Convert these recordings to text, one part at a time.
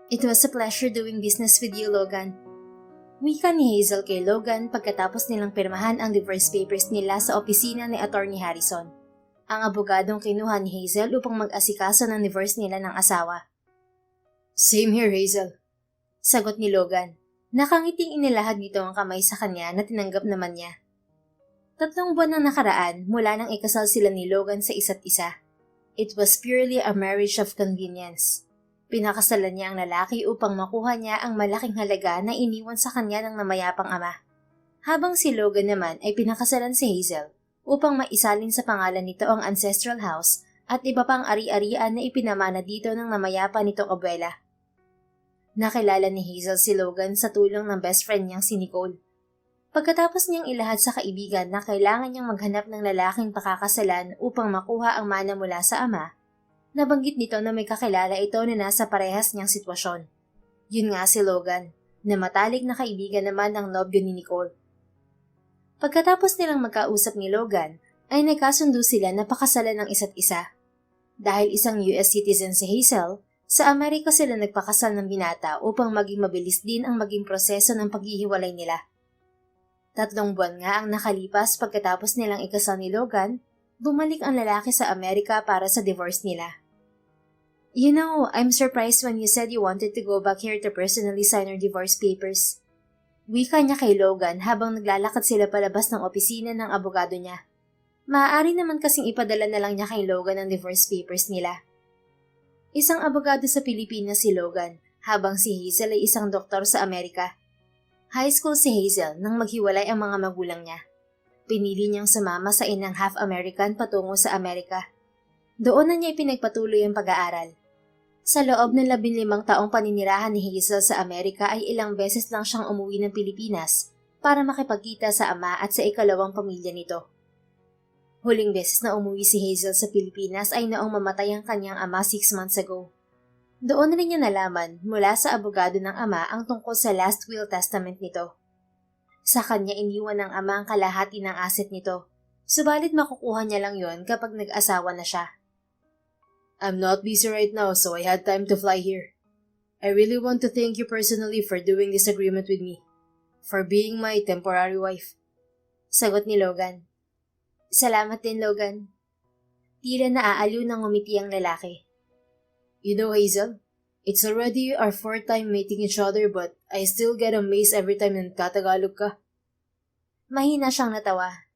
It was a pleasure doing business with you, Logan. Wika ni Hazel kay Logan pagkatapos nilang pirmahan ang divorce papers nila sa opisina ni Attorney Harrison. Ang abogadong kinuha ni Hazel upang mag-asikaso ng divorce nila ng asawa. Same here, Hazel. Sagot ni Logan. Nakangiting inilahad nito ang kamay sa kanya na tinanggap naman niya. 3 buwan nang nakaraan mula nang ikasal sila ni Logan sa isa't isa. It was purely a marriage of convenience. Pinakasalan niya ang lalaki upang makuha niya ang malaking halaga na iniwan sa kanya ng namayapang ama. Habang si Logan naman ay pinakasalan si Hazel upang maisalin sa pangalan nito ang ancestral house at iba pang ari-arian na ipinamana dito ng namayapa nitong abuela. Nakilala ni Hazel si Logan sa tulong ng best friend niyang si Nicole. Pagkatapos niyang ilahad sa kaibigan na kailangan niyang maghanap ng lalaking pakakasalan upang makuha ang mana mula sa ama, nabanggit nito na may kakilala ito na nasa parehas niyang sitwasyon. Yun nga si Logan, na matalik na kaibigan naman ng nobyo ni Nicole. Pagkatapos nilang magkausap ni Logan, ay nagkasundo sila na pakasalan ng isa't isa. Dahil isang US citizen si Hazel, sa Amerika sila nagpakasal ng binata upang maging mabilis din ang maging proseso ng paghihiwalay nila. 3 buwan nga ang nakalipas pagkatapos nilang ikasal ni Logan, bumalik ang lalaki sa Amerika para sa divorce nila. You know, I'm surprised when you said you wanted to go back here to personally sign our divorce papers. Wika niya kay Logan habang naglalakad sila palabas ng opisina ng abogado niya. Maaari naman kasing ipadala na lang niya kay Logan ang divorce papers nila. Isang abogado sa Pilipinas si Logan, habang si Hazel ay isang doktor sa Amerika. High school si Hazel nang maghiwalay ang mga magulang niya. Pinili niyang sumama sa inang half-American patungo sa Amerika. Doon na niya ipinagpatuloy ang pag-aaral. Sa loob ng 15 taong paninirahan ni Hazel sa Amerika ay ilang beses lang siyang umuwi ng Pilipinas para makipagkita sa ama at sa ikalawang pamilya nito. Huling beses na umuwi si Hazel sa Pilipinas ay noong mamatay ang kanyang ama 6 months ago. Doon rin niya nalaman mula sa abogado ng ama ang tungkol sa last will testament nito. Sa kanya iniwan ng ama ang kalahati ng asset nito, subalit makukuha niya lang yon kapag nag-asawa na siya. I'm not busy right now so I had time to fly here. I really want to thank you personally for doing this agreement with me. For being my temporary wife. Sagot ni Logan. Salamat din, Logan. Tila naaaliw ng ngumiti ang lalaki. You know, Hazel, it's already our 4th time meeting each other but I still get amazed every time na nagtatagalog ka. Mahina siyang natawa.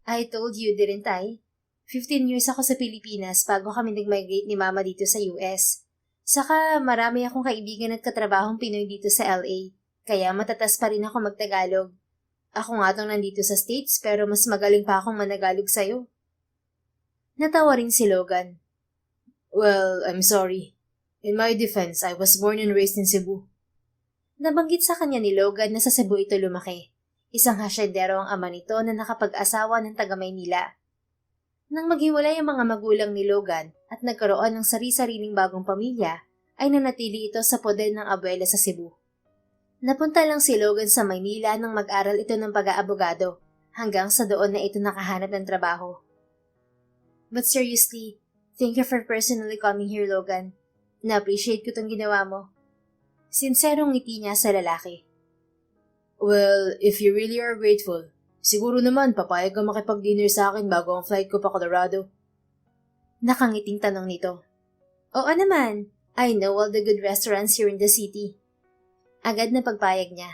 I told you, didn't I? 15 years ako sa Pilipinas bago kami nag-migrate ni Mama dito sa US. Saka marami akong kaibigan at katrabahong Pinoy dito sa LA, kaya matatas pa rin ako magtagalog. Ako nga tong nandito sa States pero mas magaling pa akong managalog sa'yo. Natawa rin si Logan. Well, I'm sorry. In my defense, I was born and raised in Cebu. Nabanggit sa kanya ni Logan na sa Cebu ito lumaki. Isang hasyendero ang ama nito na nakapag-asawa ng taga Maynila. Nang maghiwalay ang mga magulang ni Logan at nagkaroon ng sari-sariling bagong pamilya, ay nanatili ito sa poder ng abuela sa Cebu. Napunta lang si Logan sa Maynila nang mag-aral ito ng pag-aabogado, hanggang sa doon na ito nakahanap ng trabaho. But seriously, thank you for personally coming here, Logan. Na-appreciate ko itong ginawa mo. Sinserong ngiti niya sa lalaki. Well, if you really are grateful, siguro naman papayag ka makipag-dinner sa akin bago ang flight ko pa Colorado. Nakangiting tanong nito. Oo naman, I know all the good restaurants here in the city. Agad na pagpayag niya.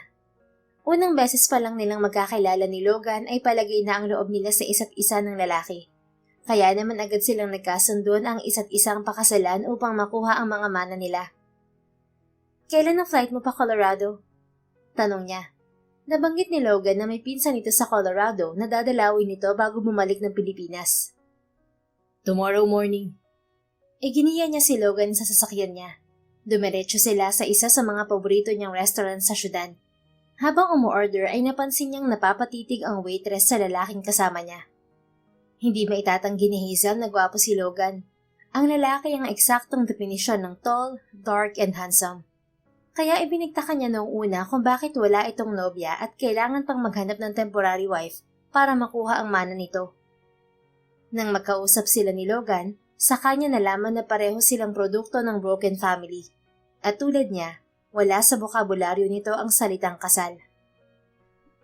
Unang beses pa lang nilang magkakilala ni Logan ay palagay na ang loob nila sa isa't isa ng lalaki. Kaya naman agad silang nagkasundon ang isa't isang pakasalan upang makuha ang mga mana nila. Kailan ang flight mo pa Colorado? Tanong niya. Nabanggit ni Logan na may pinsan nito sa Colorado na dadalawin nito bago bumalik ng Pilipinas. Tomorrow morning. Giniya niya si Logan sa sasakyan niya. Dumiretso sila sa isa sa mga paborito niyang restaurant sa syudad. Habang umu-order ay napansin niyang napapatitig ang waitress sa lalaking kasama niya. Hindi maitatanggi ni Hazel na gwapo si Logan. Ang lalaki ang eksaktong definisyon ng tall, dark, and handsome. Kaya ibinigtaka niya noong una kung bakit wala itong nobya at kailangan pang maghanap ng temporary wife para makuha ang mana nito. Nang magkausap sila ni Logan, sa kanya nalaman na pareho silang produkto ng broken family. At tulad niya, wala sa bokabularyo nito ang salitang kasal.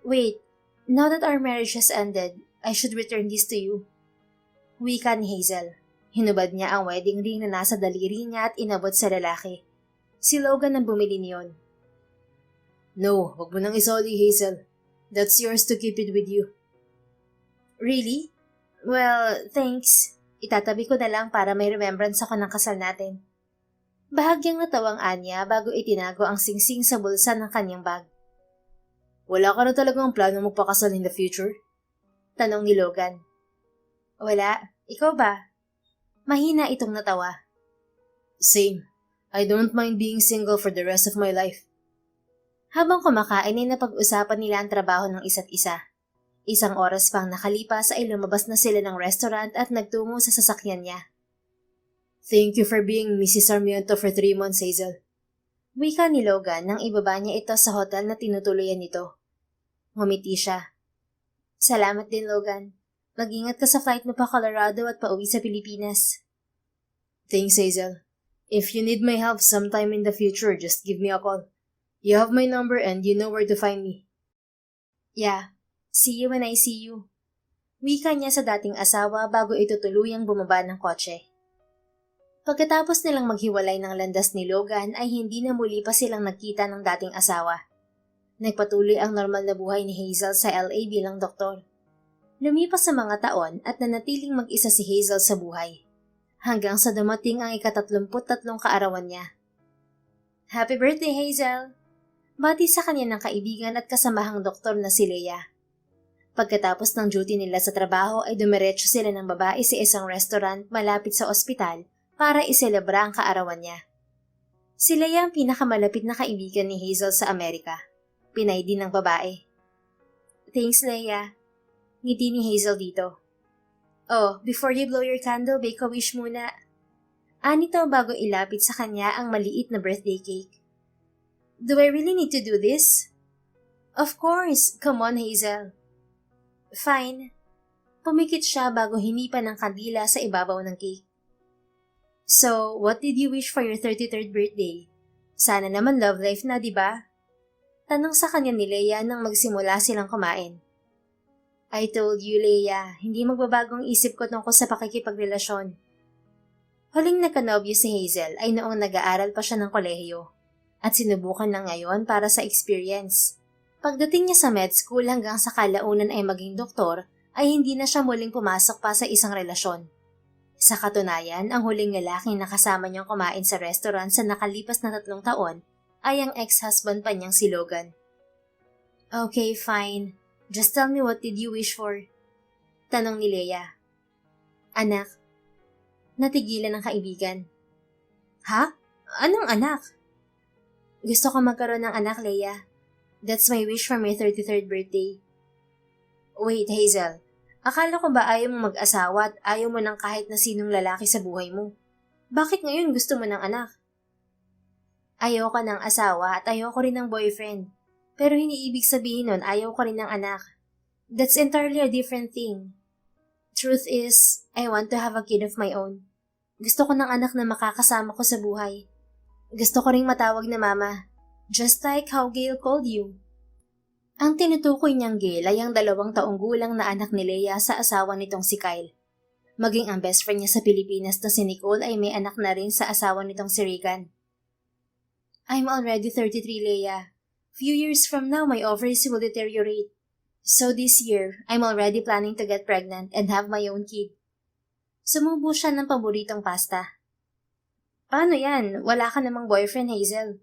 Wait, now that our marriage has ended, I should return this to you. Wika ni Hazel. Hinubad niya ang wedding ring na nasa daliri niya at inabot sa lalaki. Si Logan ang bumili niyon. No, wag mo nang isoli, Hazel. That's yours to keep it with you. Really? Well, thanks. Itatabi ko na lang para may remembrance ako ng kasal natin. Bahagyang natawang Anya bago itinago ang singsing sa bulsa ng kanyang bag. Wala ka na talagang plano magpakasal in the future? Tanong ni Logan. Wala. Ikaw ba? Mahina itong natawa. Same. I don't mind being single for the rest of my life. Habang kumakain ay napag-usapan nila ang trabaho ng isa't isa. Isang oras pang nakalipas ay lumabas na sila ng restaurant at nagtungo sa sasakyan niya. Thank you for being Mrs. Sarmiento for 3 months, Hazel. Wika ni Logan nang ibaba niya ito sa hotel na tinutuluyan nito. Ngumiti siya. Salamat din, Logan. Mag-ingat ka sa flight mo pa Colorado at pauwi sa Pilipinas. Thanks, Hazel. If you need my help sometime in the future, just give me a call. You have my number and you know where to find me. Yeah. See you when I see you. Wika niya sa dating asawa bago ito tuluyang bumaba ng kotse. Pagkatapos nilang maghiwalay ng landas ni Logan ay hindi na muli pa silang nagkita ng dating asawa. Nagpatuloy ang normal na buhay ni Hazel sa LA bilang doktor. Lumipas sa mga taon at nanatiling mag-isa si Hazel sa buhay. Hanggang sa dumating ang ika-33 kaarawan niya. Happy birthday, Hazel! Bati sa kanya ng kaibigan at kasamahang doktor na si Leia. Pagkatapos ng duty nila sa trabaho ay dumiretso sila ng babae sa isang restaurant malapit sa ospital para iselebra ang kaarawan niya. Si Leia ang pinakamalapit na kaibigan ni Hazel sa Amerika. Pinay din ng babae. Thanks, Leia. Ngiti ni Hazel dito. Oh, before you blow your candle, bake a wish muna. Anito bago ilapit sa kanya ang maliit na birthday cake. Do I really need to do this? Of course. Come on, Hazel. Fine. Pumikit siya bago hinipan ng kandila sa ibabaw ng cake. So, what did you wish for your 33rd birthday? Sana naman love life na, di ba? Tanong sa kanya ni Leia nang magsimula silang kumain. I told you, Leia, hindi magbabagong isip ko tungkol sa pakikipagrelasyon. Huling nagkanobyo si Hazel ay noong nag-aaral pa siya ng kolehiyo at sinubukan na ngayon para sa experience. Pagdating niya sa med school hanggang sa kalaunan ay maging doktor, ay hindi na siya muling pumasok pa sa isang relasyon. Sa katunayan, ang huling lalaking nakasama niyang kumain sa restaurant sa nakalipas na 3 taon ay ang ex-husband pa niyang si Logan. Okay, fine. Just tell me what did you wish for? Tanong ni Leia. Anak. Natigilan ng kaibigan. Ha? Anong anak? Gusto ko magkaroon ng anak, Leia. That's my wish for my 33rd birthday. Wait, Hazel. Akala ko ba ayaw mong mag-asawa at ayaw mo ng kahit na sinong lalaki sa buhay mo? Bakit ngayon gusto mo ng anak? Ayaw ko ng asawa at ayaw ko rin ng boyfriend. Pero hindi ibig sabihin nun ayaw ko rin ng anak. That's entirely a different thing. Truth is, I want to have a kid of my own. Gusto ko ng anak na makakasama ko sa buhay. Gusto ko ring matawag na mama. Just like how Gail called you. Ang tinutukoy niyang Gail ay ang 2 taong gulang na anak ni Leia sa asawa nitong si Kyle. Maging ang best friend niya sa Pilipinas na si Nicole ay may anak na rin sa asawa nitong si Regan. I'm already 33, Leia. Few years from now, my ovaries will deteriorate. So this year, I'm already planning to get pregnant and have my own kid. Sumubo siya ng paboritong pasta. Paano yan? Wala ka namang boyfriend, Hazel.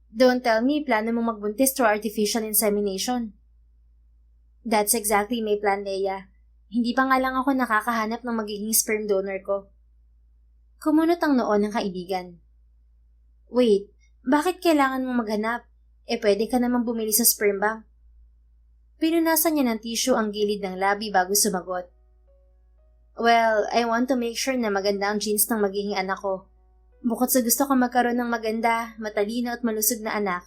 Don't tell me plano mong magbuntis through artificial insemination. That's exactly my plan, Leia. Hindi pa nga lang ako nakakahanap ng magiging sperm donor ko. Kumunot ang noo ng kaibigan. Wait, bakit kailangan mong maghanap? Pwede ka namang bumili sa sperm bank. Pinunasan niya ng tissue ang gilid ng labi bago sumagot. Well, I want to make sure na maganda ang genes ng magiging anak ko. Bukod sa gusto ko magkaroon ng maganda, matalino at malusog na anak,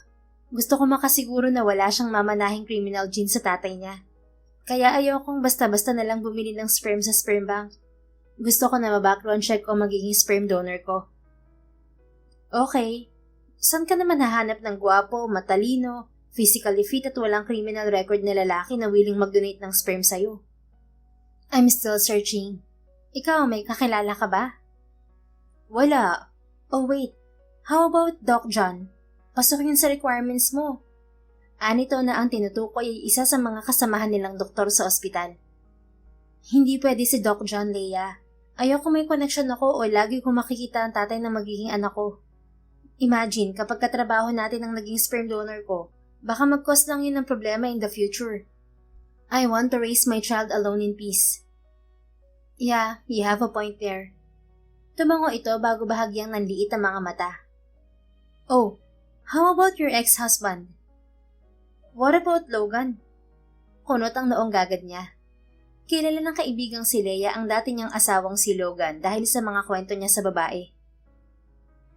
gusto ko makasiguro na wala siyang mamanahing criminal genes sa tatay niya. Kaya ayokong basta-basta na lang bumili ng sperm sa sperm bank. Gusto ko na ma-background check ko magiging sperm donor ko. Okay. Saan ka naman hahanap ng gwapo, matalino, physically fit at walang criminal record na lalaki na willing mag-donate ng sperm sa'yo? I'm still searching. Ikaw, may kakilala ka ba? Wala. Oh wait, how about Doc John? Pasok yun sa requirements mo. Anito na ang tinutukoy ay isa sa mga kasamahan nilang doktor sa ospital. Hindi pwede si Doc John, Leia. Ayoko may connection ako o lagi kong makikita ang tatay na magiging anak ko. Imagine kapag katrabaho natin ang naging sperm donor ko, baka mag-cause lang yun ng problema in the future. I want to raise my child alone in peace. Yeah, you have a point there. Tumango ito bago bahagyang nanliit ang mga mata. Oh, how about your ex-husband? What about Logan? Kunot ang noong gagad niya. Kilala ng kaibigang si Leia ang dati niyang asawang si Logan dahil sa mga kwento niya sa babae.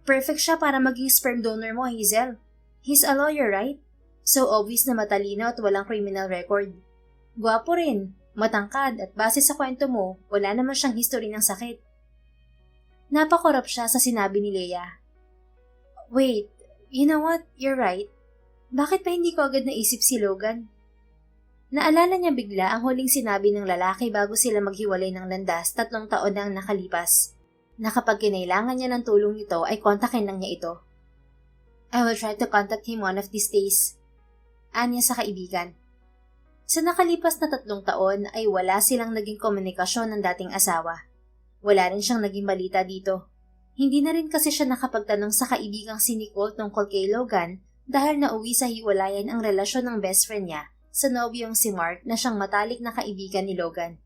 Perfect siya para maging sperm donor mo, Hazel. He's a lawyer, right? So obvious na matalino at walang criminal record. Gwapo rin, matangkad at base sa kwento mo, wala naman siyang history ng sakit. Napakorap siya sa sinabi ni Leia. Wait, you know what? You're right. Bakit pa hindi ko agad naisip si Logan? Naalala niya bigla ang huling sinabi ng lalaki bago sila maghiwalay ng landas 3 taon na ang nakalipas. Na kapag kinailangan niya ng tulong nito ay kontakin lang niya ito. I will try to contact him one of these days. Anya sa kaibigan. Sa nakalipas na 3 taon ay wala silang naging komunikasyon ng dating asawa. Wala rin siyang naging balita dito. Hindi na rin kasi siya nakapagtanong sa kaibigang si Nicole tungkol kay Logan dahil nauwi sa hiwalayan ang relasyon ng best friend niya sa nobyong si Mark na siyang matalik na kaibigan ni Logan.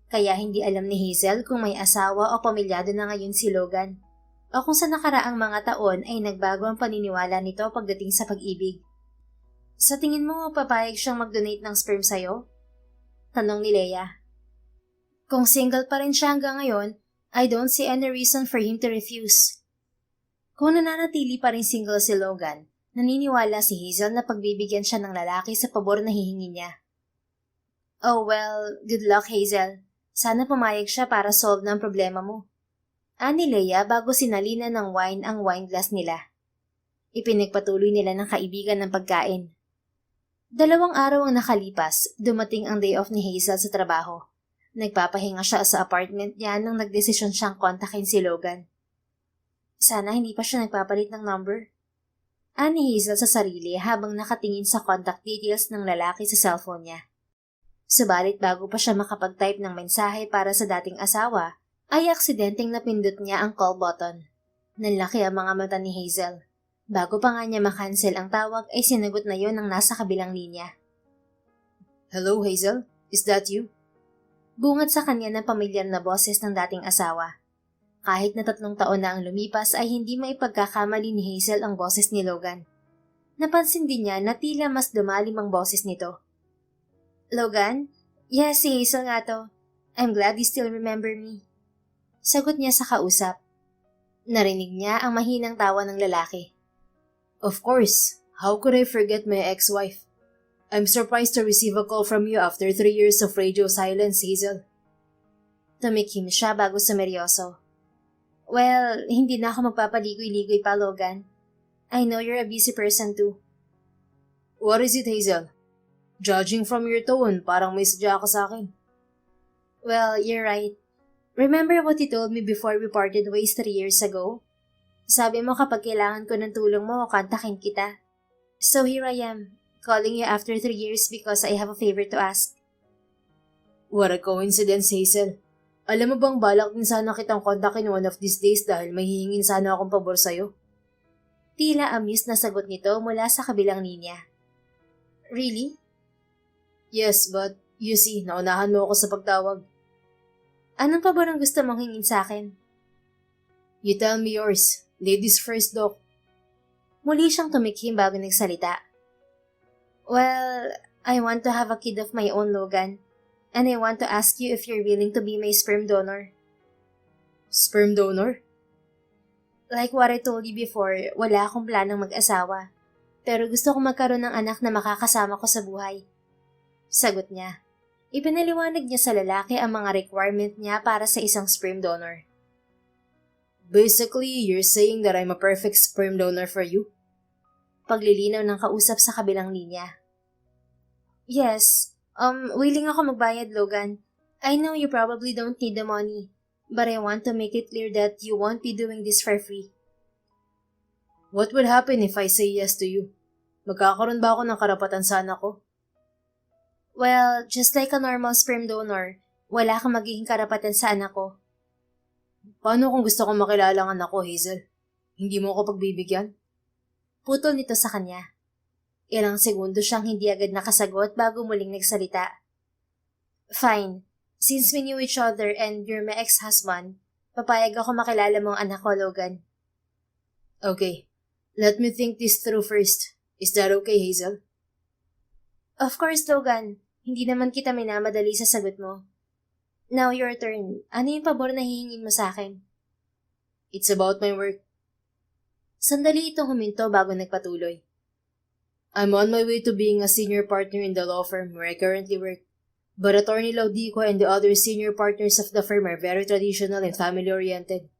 Kaya hindi alam ni Hazel kung may asawa o pamilyado na ngayon si Logan o kung sa nakaraang mga taon ay nagbago ang paniniwala nito pagdating sa pag-ibig. Sa tingin mo, papayag siyang mag-donate ng sperm sa'yo? Tanong ni Leia. Kung single pa rin siya hanggang ngayon, I don't see any reason for him to refuse. Kung nananatili pa rin single si Logan, naniniwala si Hazel na pagbibigyan siya ng lalaki sa pabor na hihingi niya. Oh well, good luck Hazel. Sana pumayag siya para solve ng problema mo. Ani Leia bago sinalina ng wine ang wine glass nila. Ipinagpatuloy nila ng kaibigan ng pagkain. 2 araw ang nakalipas, dumating ang day off ni Hazel sa trabaho. Nagpapahinga siya sa apartment niya nang nagdesisyon siyang kontakin si Logan. Sana hindi pa siya nagpapalit ng number. Ani Hazel sa sarili habang nakatingin sa contact details ng lalaki sa cellphone niya. Subalit bago pa siya makapag-type ng mensahe para sa dating asawa, ay aksidenteng napindot niya ang call button. Nanlaki ang mga mata ni Hazel. Bago pa nga niya makancel ang tawag ay sinagot na yon ng nasa kabilang linya. Hello, Hazel? Is that you? Bungad sa kanya ng pamilyar na boses ng dating asawa. Kahit na 3 taon na ang lumipas ay hindi maipagkakamali ni Hazel ang boses ni Logan. Napansin din niya na tila mas lumalim ang boses nito. Logan? Yes, si Hazel nga to. I'm glad you still remember me. Sagot niya sa kausap. Narinig niya ang mahinang tawa ng lalaki. Of course. How could I forget my ex-wife? I'm surprised to receive a call from you after 3 years of radio silence, Hazel. Tumikim siya bago sumeryoso. Well, hindi na ako magpapaligoy-ligoy pa, Logan. I know you're a busy person too. What is it, Hazel? Judging from your tone, parang may sadya ka sa akin. Well, you're right. Remember what you told me before we parted ways 3 years ago? Sabi mo kapag kailangan ko ng tulong mo, kontakin kita. So here I am, calling you after 3 years because I have a favor to ask. What a coincidence, Hazel. Alam mo bang balak din sana kitang kontakin one of these days dahil may hihingin sana akong pabor sa'yo? Tila amused na sagot nito mula sa kabilang linya. Really? Yes, but you see, naunahan mo ako sa pagtawag. Anong pabor ang gusto mong hingin sa akin? You tell me yours. Ladies first, Doc. Muli siyang tumikhim bago nagsalita. Well, I want to have a kid of my own, Logan. And I want to ask you if you're willing to be my sperm donor. Sperm donor? Like what I told you before, wala akong planong mag-asawa. Pero gusto kong magkaroon ng anak na makakasama ko sa buhay. Sagot niya. Ipinaliwanag niya sa lalaki ang mga requirement niya para sa isang sperm donor. Basically, you're saying that I'm a perfect sperm donor for you? Paglilinaw ng kausap sa kabilang linya. Yes, willing ako magbayad, Logan. I know you probably don't need the money, but I want to make it clear that you won't be doing this for free. What would happen if I say yes to you? Magkakaroon ba ako ng karapatan sa anak ko? Well, just like a normal sperm donor, wala kang magiging karapatan sa anak ko. Paano kung gusto kong makilala ang anak ko, Hazel? Hindi mo ako pagbibigyan? Putol nito sa kanya. Ilang segundo siyang hindi agad nakasagot bago muling nagsalita. Fine. Since we knew each other and you're my ex-husband, papayag ako makilala mo ang anak ko, Logan. Okay. Let me think this through first. Is that okay, Hazel? Of course, Logan. Hindi naman kita minamadali sa sagot mo. Now your turn. Ano yung pabor na hihingin mo sa akin? It's about my work. Sandali itong huminto bago nagpatuloy. I'm on my way to being a senior partner in the law firm where I currently work. But Attorney Laudico and the other senior partners of the firm are very traditional and family-oriented.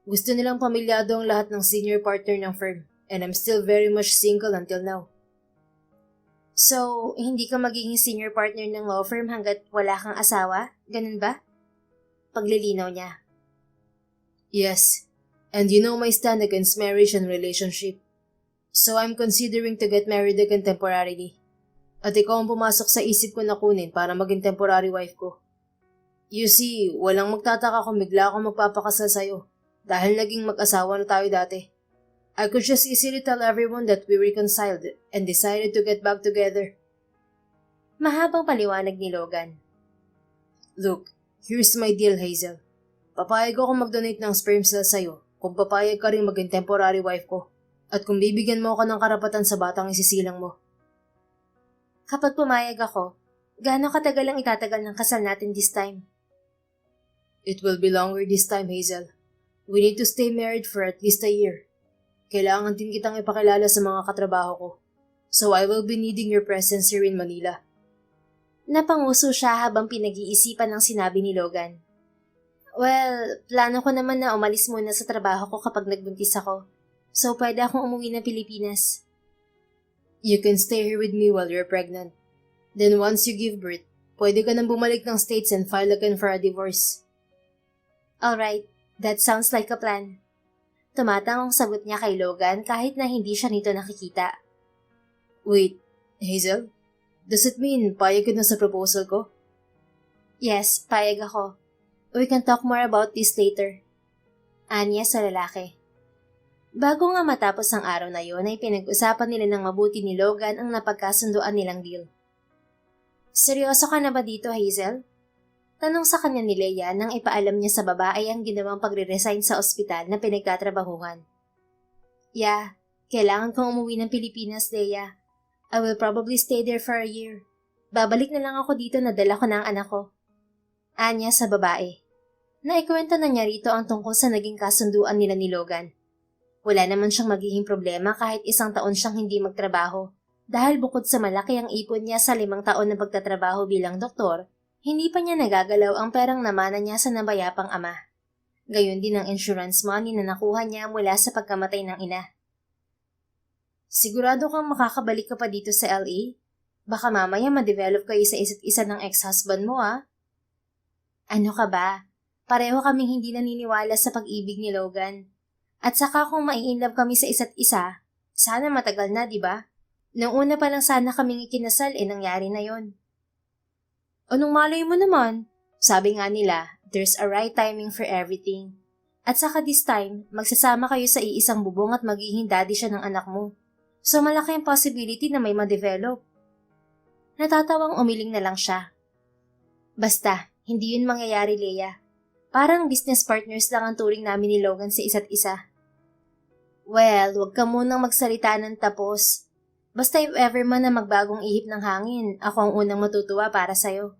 Gusto nilang pamilyado ang lahat ng senior partner ng firm, and I'm still very much single until now. So, hindi ka magiging senior partner ng law firm hanggat wala kang asawa? Ganun ba? Paglilinaw niya. Yes, and you know my stand against marriage and relationship. So I'm considering to get married again temporarily. At ikaw ang pumasok sa isip ko na kunin para maging temporary wife ko. You see, walang magtataka kung bigla akong magpapakasal sa'yo dahil naging mag-asawa na tayo dati. I could just easily tell everyone that we reconciled and decided to get back together. Mahabang paliwanag ni Logan. Look, here's my deal, Hazel. Papayag ako mag-donate ng sperm cells sa'yo kung papayag ka rin maging temporary wife ko at kung bibigyan mo ako ng karapatan sa batang isisilang mo. Kapag pumayag ako, gaano katagal ang itatagal ng kasal natin this time? It will be longer this time, Hazel. We need to stay married for at least a year. Kailangan din kitang ipakilala sa mga katrabaho ko. So I will be needing your presence here in Manila. Napanguso siya habang pinag-iisipan ng sinabi ni Logan. Well, plano ko naman na umalis muna sa trabaho ko kapag nagbuntis ako. So pwede akong umuwi ng Pilipinas. You can stay here with me while you're pregnant. Then once you give birth, pwede ka nang bumalik ng States and file again for a divorce. Alright, that sounds like a plan. Tumatangong sagot niya kay Logan kahit na hindi siya nito nakikita. Wait, Hazel? Does it mean payag ka na sa proposal ko? Yes, payag ako. We can talk more about this later. Anya sa lalaki. Bago nga matapos ang araw na yon ay pinag-usapan nila ng mabuti ni Logan ang napagkasunduan nilang deal. Seryoso ka na ba dito, Hazel? Tanong sa kanya ni Leia nang ipaalam niya sa babae ang ginawang pagre-resign sa ospital na pinagtatrabahuhan. Yeah, kailangan kong umuwi ng Pilipinas, Leia. I will probably stay there for a year. Babalik na lang ako dito na dala ko na ang anak ko. Anya sa babae. Naikwento na niya rito ang tungkol sa naging kasunduan nila ni Logan. Wala naman siyang magiging problema kahit 1 taon siyang hindi magtrabaho dahil bukod sa malaki ang ipon niya sa 5 taon na pagtatrabaho bilang doktor, hindi pa niya nagagalaw ang perang namana niya sa nabayapang ama. Gayon din ang insurance money na nakuha niya mula sa pagkamatay ng ina. Sigurado kang makakabalik ka pa dito sa LA? Baka mamaya ma-develop kayo sa isa't isa ng ex-husband mo, ah? Ano ka ba? Pareho kaming hindi naniniwala sa pag-ibig ni Logan. At saka kung mai-inlove kami sa isa't isa, sana matagal na, di ba? Nung una pa lang sana kaming ikinasal, nangyari na yon. Anong malay mo naman? Sabi nga nila, there's a right timing for everything. At saka this time, magsasama kayo sa iisang bubong at magiging daddy siya ng anak mo. So malaki ang possibility na may ma-develop. Natatawang umiling na lang siya. Basta, hindi yun mangyayari, Leia. Parang business partners lang ang turing namin ni Logan sa isa't isa. Well, wag ka munang magsalita ng tapos. Basta if ever man na magbagong ihip ng hangin, ako ang unang matutuwa para sa'yo.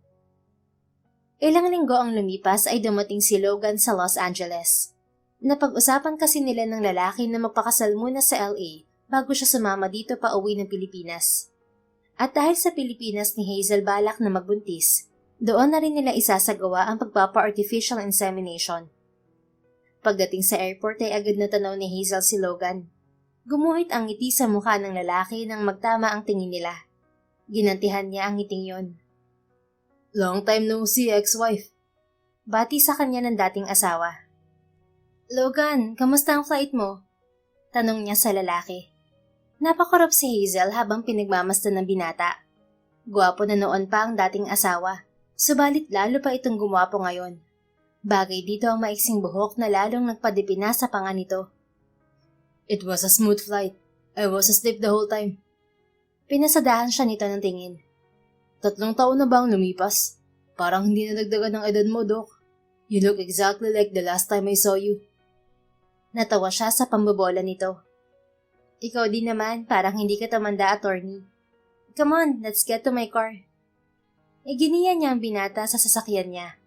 Ilang linggo ang lumipas ay dumating si Logan sa Los Angeles. Napag-usapan kasi nila ng lalaki na magpakasal muna sa LA bago siya sumama dito pa uwi ng Pilipinas. At dahil sa Pilipinas ni Hazel balak na magbuntis, doon na rin nila isasagawa ang pagpapa-artificial insemination. Pagdating sa airport ay agad na tanaw ni Hazel si Logan. Gumuhit ang ngiti sa mukha ng lalaki nang magtama ang tingin nila. Ginantihan niya ang ngiting yon. Long time no see, ex-wife. Bati sa kanya ng dating asawa. Logan, kamusta ang flight mo? Tanong niya sa lalaki. Napakorap si Hazel habang pinagmamasdan ng binata. Gwapo na noon pa ang dating asawa, subalit lalo pa itong gumwapo ngayon. Bagay dito ang maiksing buhok na lalong nagpadipina sa panga nito. It was a smooth flight. I was asleep the whole time. Pinasadahan siya nito ng tingin. 3 taon na ba ang lumipas? Parang hindi na dagdagan ng edad mo, Doc. You look exactly like the last time I saw you. Natawa siya sa pambobola nito. Ikaw din naman, parang hindi ka tumanda, attorney. Come on, let's get to my car. Iginiya niya ang binata sa sasakyan niya.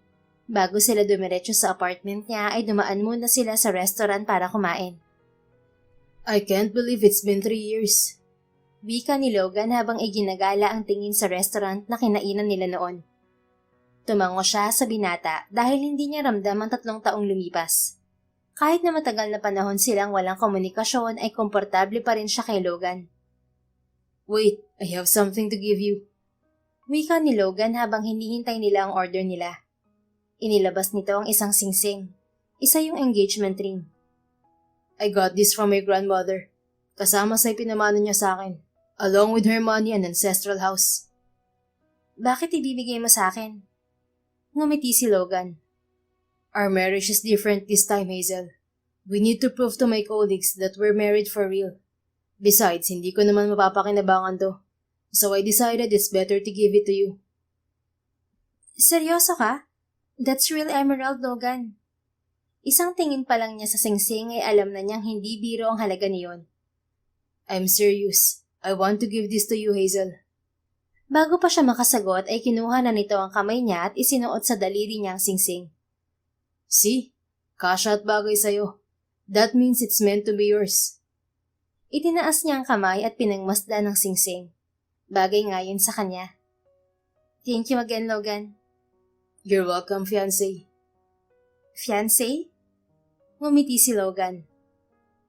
Bago sila dumiretso sa apartment niya ay dumaan muna sila sa restaurant para kumain. I can't believe it's been 3 years. Wika ni Logan habang iginagala ang tingin sa restaurant na kinainan nila noon. Tumango siya sa binata dahil hindi niya ramdam ang 3 taong lumipas. Kahit na matagal na panahon silang walang komunikasyon ay komportable pa rin siya kay Logan. Wait, I have something to give you. Wika ni Logan habang hinihintay nila ang order nila. Inilabas nito ang isang singsing. Isa yung engagement ring. I got this from my grandmother. Kasama sa ipinamano niya sa akin, along with her money and ancestral house. Bakit ibibigay mo sa akin? Ngumiti si Logan. Our marriage is different this time, Hazel. We need to prove to my colleagues that we're married for real. Besides, hindi ko naman mapapakinabangan to. So I decided it's better to give it to you. Seryoso ka? That's real emerald, Logan. Isang tingin pa lang niya sa singsing ay alam na niyang hindi biro ang halaga niyon. I'm serious. I want to give this to you, Hazel. Bago pa siya makasagot ay kinuha na nito ang kamay niya at isinuot sa daliri niya ang singsing. See? Kasha at bagay sa'yo. That means it's meant to be yours. Itinaas niya ang kamay at pinangmasdan ng singsing. Bagay nga yun sa kanya. Thank you again, Logan. You're welcome, fiancé. Fiancé? Ngumiti si Logan.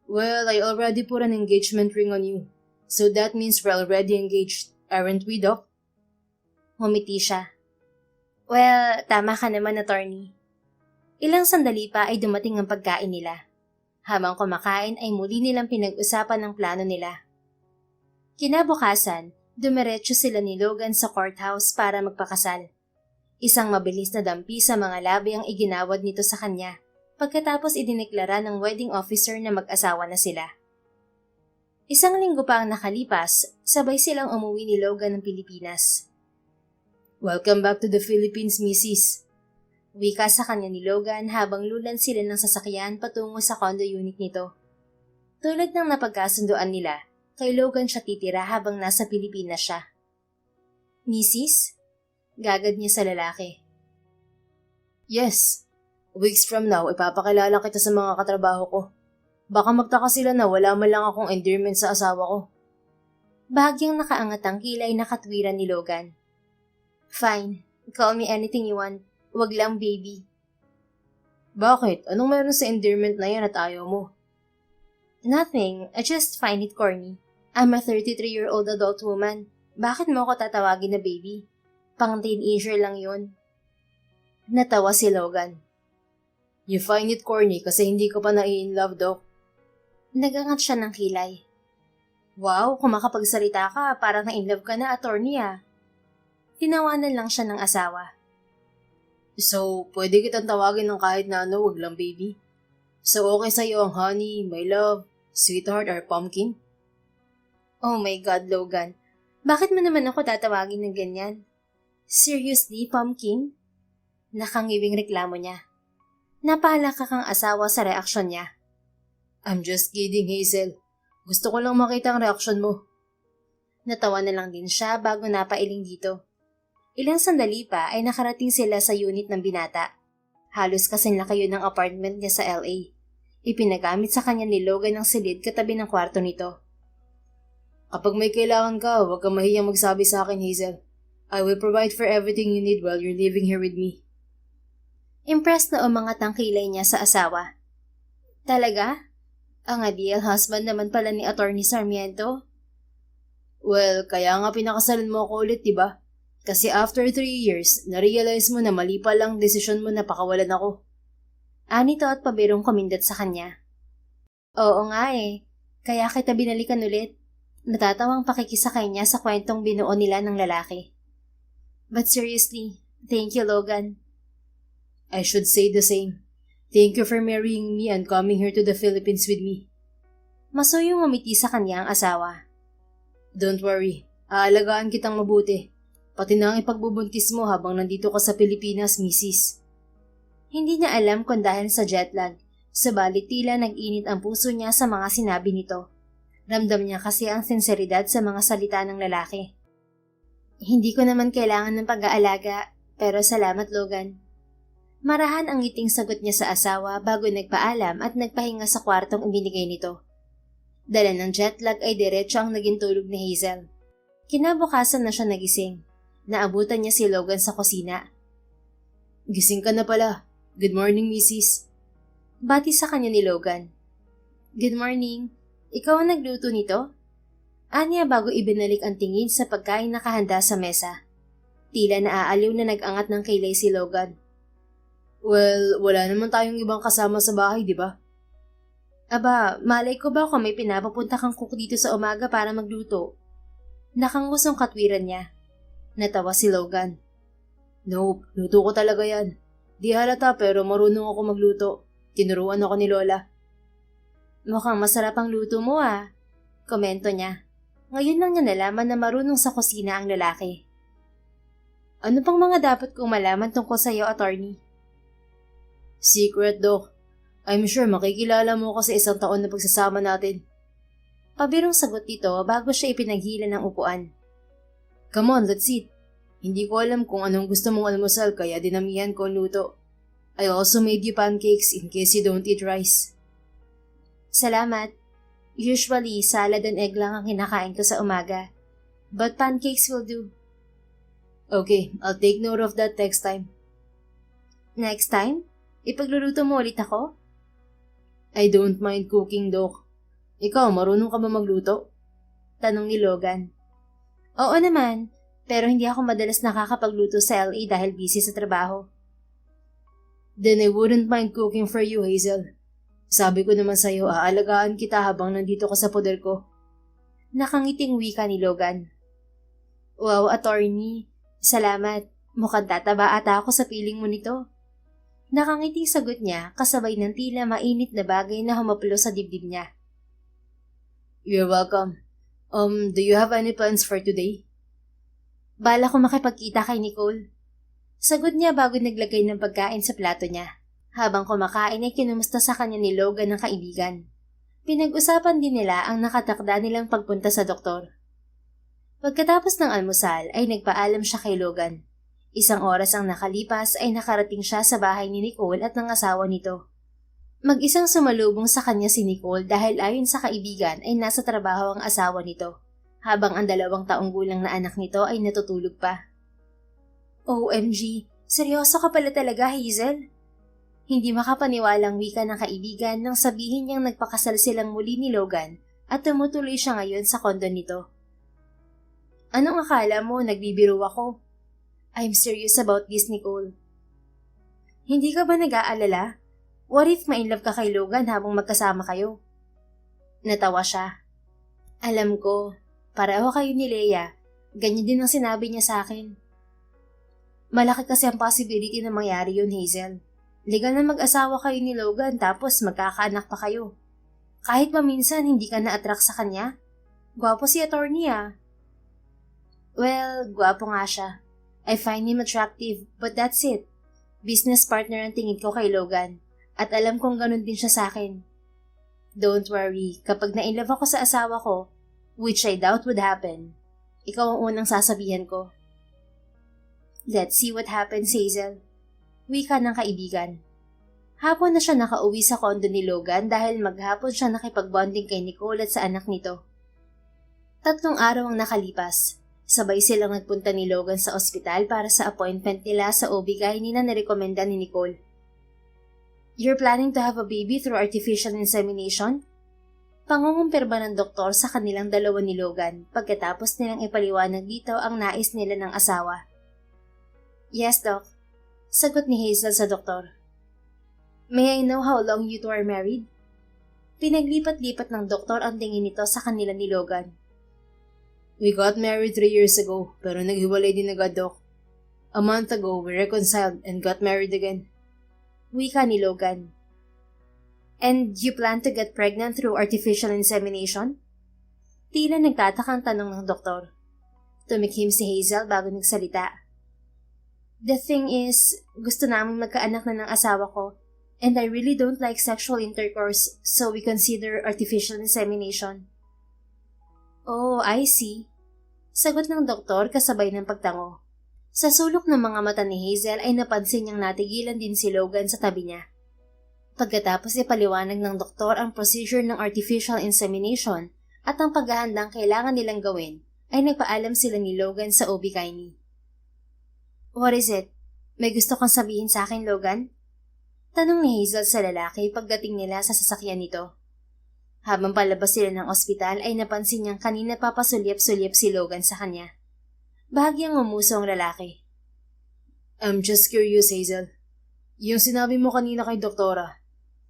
Well, I already put an engagement ring on you. So that means we're already engaged, aren't we, Doc? Ngumiti siya. Well, tama ka naman, attorney. Ilang sandali pa ay dumating ang pagkain nila. Habang kumakain ay muli nilang pinag-usapan ang plano nila. Kinabukasan, dumiretso sila ni Logan sa courthouse para magpakasal. Isang mabilis na dampi sa mga labi ang iginawad nito sa kanya, pagkatapos idineklara ng wedding officer na mag-asawa na sila. Isang linggo pa ang nakalipas, sabay silang umuwi ni Logan ng Pilipinas. Welcome back to the Philippines, Mrs. Wika sa kanya ni Logan habang lulan sila ng sasakyan patungo sa condo unit nito. Tulad ng napagkasunduan nila, kay Logan siya titira habang nasa Pilipinas siya. Mrs.? Gagad niya sa lalaki. Yes. Weeks from now, ipapakilala kita sa mga katrabaho ko. Baka magtaka sila na wala man lang akong endearment sa asawa ko. Bahagyang nakaangat ang kilay na katwiran ni Logan. Fine. Call me anything you want. Wag lang, baby. Bakit? Anong meron sa endearment na yan at ayaw mo? Nothing. I just find it corny. I'm a 33-year-old adult woman. Bakit mo ako tatawagin na baby? Pang-teenager lang yun. Natawa si Logan. You find it corny kasi hindi ko pa nai-in-love, Doc. Nagangat siya ng kilay. Wow, kung makapagsalita ka, parang na-in-love ka na, attorney ah. Tinawanan lang siya ng asawa. So, pwede kitang tawagin ng kahit na ano, wag lang baby. So, okay sa'yo ang honey, my love, sweetheart, or pumpkin? Oh my God, Logan. Bakit mo naman ako tatawagin ng ganyan? Seriously, pumpkin? Nakangiwing reklamo niya. Napaalaka kang asawa sa reaksyon niya. I'm just kidding, Hazel. Gusto ko lang makita ang reaksyon mo. Natawa na lang din siya bago napailing dito. Ilang sandali pa ay nakarating sila sa unit ng binata. Halos kasing laki yun ng apartment niya sa LA. Ipinagamit sa kanya ni Logan ang silid katabi ng kwarto nito. Kapag may kailangan ka, huwag kang mahiyang magsabi sa akin, Hazel. I will provide for everything you need while you're living here with me. Impressed na umangat ang kilay niya sa asawa. Talaga? Ang ideal husband naman pala ni Attorney Sarmiento. Well, kaya nga pinakasalan mo ako ulit, diba? Kasi after 3 years, na-realize mo na mali pa lang desisyon mo na pakawalan ako. Anito at pabirong kumindat sa kanya. Oo nga eh. Kaya kita binalikan ulit. Natatawang pakikisakay niya sa kwentong binuo nila ng lalaki. But seriously, thank you, Logan. I should say the same. Thank you for marrying me and coming here to the Philippines with me. Masuyong umiti sa kanya ang asawa. Don't worry, aalagaan kitang mabuti. Pati na ang ipagbubuntis mo habang nandito ka sa Pilipinas, misis. Hindi niya alam kung dahil sa jetlag, subalit tila nag-init ang puso niya sa mga sinabi nito. Ramdam niya kasi ang sinseridad sa mga salita ng lalaki. Hindi ko naman kailangan ng pag-aalaga, pero salamat, Logan. Marahan ang ngiting sagot niya sa asawa bago nagpaalam at nagpahinga sa kwartong ibinigay nito. Dala ng jetlag ay diretso ang naging tulog ni Hazel. Kinabukasan na siya nagising. Naabutan niya si Logan sa kusina. Gising ka na pala. Good morning, misis. Bati sa kanya ni Logan. Good morning. Ikaw ang nagluto nito? Anya bago ibinalik ang tingin sa pagkain na kahanda sa mesa. Tila naaaliw na nag-angat ng kilay si Logan. Well, wala naman tayong ibang kasama sa bahay, di ba? Aba, malay ko ba kung may pinapapunta kang cook dito sa umaga para magluto? Nakangusong katwiran niya. Natawa si Logan. Nope, luto ko talaga yan. Di halata pero marunong ako magluto. Tinuruan ako ni Lola. Mukhang masarap ang luto mo ah. Komento niya. Ngayon lang niya nalaman na marunong sa kusina ang lalaki. Ano pang mga dapat kong malaman tungkol sa iyo, attorney? Secret, Doc. I'm sure makikilala mo ako sa 1 taon na pagsasama natin. Pabirong sagot nito bago siya ipinaghila ng upuan. Come on, let's eat. Hindi ko alam kung anong gusto mong almusal kaya dinamihan ko ang luto. I also made you pancakes in case you don't eat rice. Salamat. Usually, salad and egg lang ang kinakain ko sa umaga. But pancakes will do. Okay, I'll take note of that next time. Next time? Ipagluluto mo ulit ako? I don't mind cooking, Doc. Ikaw, marunong ka ba magluto? Tanong ni Logan. Oo naman, pero hindi ako madalas nakakapagluto sa LA dahil busy sa trabaho. Then I wouldn't mind cooking for you, Hazel. Sabi ko naman sa'yo, aalagaan kita habang nandito ka sa poder ko. Nakangiting wika ni Logan. Wow, attorney. Salamat. Mukhang tataba ata ako sa piling mo nito. Nakangiting sagot niya kasabay ng tila mainit na bagay na humaplo sa dibdib niya. You're welcome. Do you have any plans for today? Bala ko makipagkita kay Nicole. Sagot niya bago naglagay ng pagkain sa plato niya. Habang kumakain ay kinumusta sa kanya ni Logan ng kaibigan. Pinag-usapan din nila ang nakatakda nilang pagpunta sa doktor. Pagkatapos ng almusal ay nagpaalam siya kay Logan. 1 oras ang nakalipas ay nakarating siya sa bahay ni Nicole at ng asawa nito. Mag-isang sumalubong sa kanya si Nicole dahil ayon sa kaibigan ay nasa trabaho ang asawa nito, habang ang 2 taong gulang na anak nito ay natutulog pa. OMG, seryoso ka pala talaga, Hazel? Hindi makapaniwalang wika ng kaibigan nang sabihin niyang nagpakasal silang muli ni Logan at tumutuloy siya ngayon sa kondo nito. Anong akala mo, nagbibiro ako? I'm serious about this, Nicole. Hindi ka ba nag-aalala? What if ma-inlove ka kay Logan habang magkasama kayo? Natawa siya. Alam ko, pareho kayo ni Leia. Ganyan din ang sinabi niya sa akin. Malaki kasi ang possibility na mangyari yun, Hazel. Legal na mag-asawa kayo ni Logan tapos magkakaanak pa kayo. Kahit paminsan hindi ka na-attract sa kanya. Gwapo si attorney ah. Well, gwapo nga siya. I find him attractive, but that's it. Business partner ang tingin ko kay Logan. At alam kong ganun din siya sa akin. Don't worry, kapag na-inlove ako sa asawa ko, which I doubt would happen, ikaw ang unang sasabihan ko. Let's see what happens, Hazel. Wika ng kaibigan. Hapon na siya nakauwi sa kondo ni Logan dahil maghapon siya nakipag-bonding kay Nicole at sa anak nito. 3 araw ang nakalipas. Sabay silang nagpunta ni Logan sa ospital para sa appointment nila sa OB-GYN na nirekomenda ni Nicole. You're planning to have a baby through artificial insemination? Pangungumpirma ng doktor sa kanilang dalawa ni Logan pagkatapos nilang ipaliwanag dito ang nais nila ng asawa. Yes, Doc. Sagot ni Hazel sa doktor. May I know how long you two are married? Pinaglipat-lipat ng doktor ang tingin nito sa kanila ni Logan. We got married 3 years ago, pero naghiwalay din agad, Doc. A month ago, we reconciled and got married again. Wika ni Logan. And you plan to get pregnant through artificial insemination? Tila nagtatakang tanong ng doktor. Tumikhim si Hazel bago nagsalita. The thing is, gusto namin magkaanak na ng asawa ko, and I really don't like sexual intercourse, so we consider artificial insemination. Oh, I see. Sagot ng doktor kasabay ng pagtango. Sa sulok ng mga mata ni Hazel ay napansin niyang natigilan din si Logan sa tabi niya. Pagkatapos ipaliwanag ng doktor ang procedure ng artificial insemination at ang paghahandang kailangan nilang gawin, ay nagpaalam sila ni Logan sa OB-GYN. What is it? May gusto kang sabihin sa akin, Logan? Tanong ni Hazel sa lalaki pagdating nila sa sasakyan nito. Habang palabas sila ng ospital ay napansin niyang kanina papasulyap-sulyap si Logan sa kanya. Bahagyang umuso ang lalaki. I'm just curious, Hazel. Yung sinabi mo kanina kay doktora,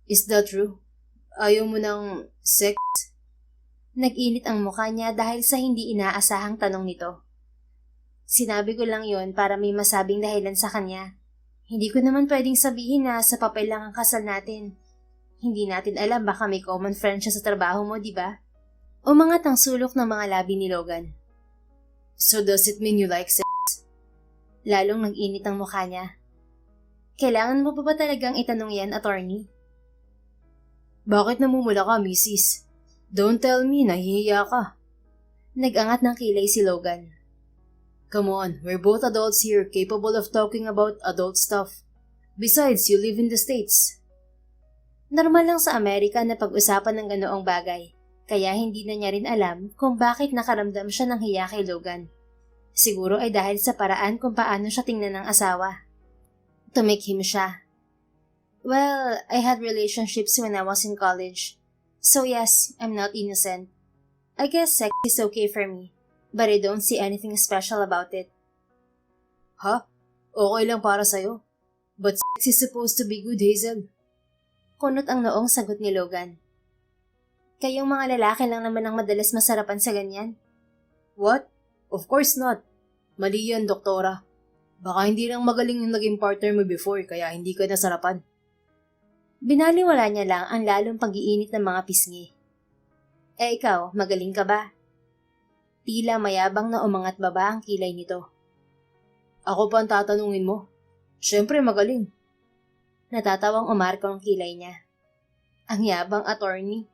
is that true? Ayaw mo ng sex? Nag-init ang mukha niya dahil sa hindi inaasahang tanong nito. Sinabi ko lang yon para may masabing dahilan sa kanya. Hindi ko naman pwedeng sabihin na sa papel lang ang kasal natin. Hindi natin alam baka may common friend siya sa trabaho mo, di ba? Umangat ang sulok ng mga labi ni Logan. So does it mean you like sex? Lalong nag-init ang mukha niya. Kailangan mo pa ba talagang itanong yan, attorney? Bakit namumula ka, Mrs.? Don't tell me, nahihiya ka. Nag-angat ng kilay si Logan. Come on, we're both adults here capable of talking about adult stuff. Besides, you live in the States. Normal lang sa Amerika na pag-usapan ng ganoong bagay, kaya hindi na niya rin alam kung bakit nakaramdam siya ng hiya kay Logan. Siguro ay dahil sa paraan kung paano siya tingnan ng asawa. Tumikhim siya. Well, I had relationships when I was in college. So yes, I'm not innocent. I guess sex is okay for me, but I don't see anything special about it. Ha? Okay lang para sa'yo. But sex is supposed to be good, Hazel. Kunot ang noong sagot ni Logan. Kayong mga lalaki lang naman ang madalas masarapan sa ganyan. What? Of course not. Mali yan, doktora. Baka hindi lang magaling yung naging partner mo before kaya hindi ka nasarapan. Binaliwala niya lang ang lalong pag-iinit ng mga pisngi. Eh ikaw, magaling ka ba? Tila mayabang na umangat baba ang kilay nito. Ako pa ang tatanungin mo. Siyempre magaling. Natatawang umarko ang kilay niya. Ang yabang, attorney.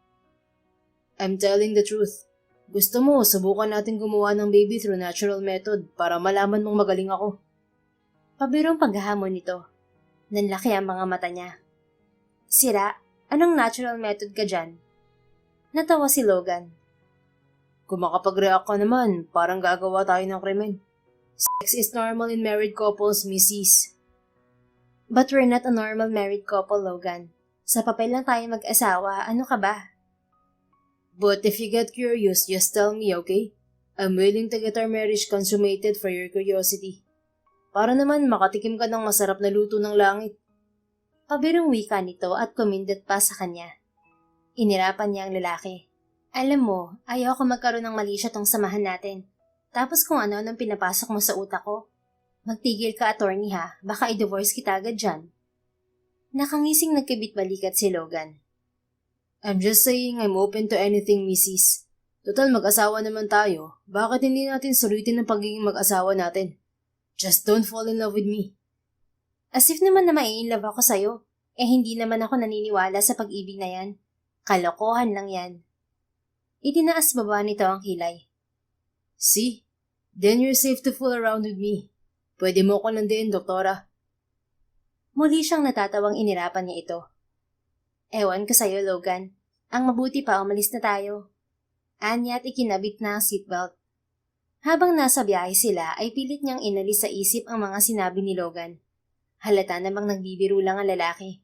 I'm telling the truth. Gusto mo, subukan natin gumawa ng baby through natural method para malaman mong magaling ako. Pabirong paghahamon nito. Nanlaki ang mga mata niya. Sira, anong natural method ka dyan? Natawa si Logan. Kung makapag-react ka naman, parang gagawa tayo ng krimen. Sex is normal in married couples, Mrs. But we're not a normal married couple, Logan. Sa papel lang tayo mag-asawa, ano ka ba? But if you get curious, just tell me, okay? I'm willing to get our marriage consummated for your curiosity. Para naman makatikim ka ng masarap na luto ng langit. Pabirong wika nito at kumindat pa sa kanya. Inirapan niya ang lalaki. Alam mo, ayaw ko magkaroon ng mali siya tong samahan natin. Tapos kung ano nang pinapasok mo sa utak ko. Magtigil ka, attorney ha, baka i-divorce kita agad dyan. Nakangising nagkibit-balikat si Logan. I'm just saying I'm open to anything, Mrs. Total mag-asawa naman tayo, bakit hindi natin sulitin ang pagiging mag-asawa natin? Just don't fall in love with me. As if naman na mai-inlove ako sa'yo, hindi naman ako naniniwala sa pag-ibig na yan. Kalokohan lang yan. Itinaas baba nito ang kilay. See? Then you're safe to fool around with me. Pwede mo ko nandiyan, doktora. Muli siyang natatawang inirapan niya ito. Ewan ko sa'yo, Logan. Ang mabuti pa umalis na tayo. Anya at ikinabit na ang seatbelt. Habang nasa biyahe sila ay pilit niyang inalis sa isip ang mga sinabi ni Logan. Halata namang nagbibiro lang ang lalaki.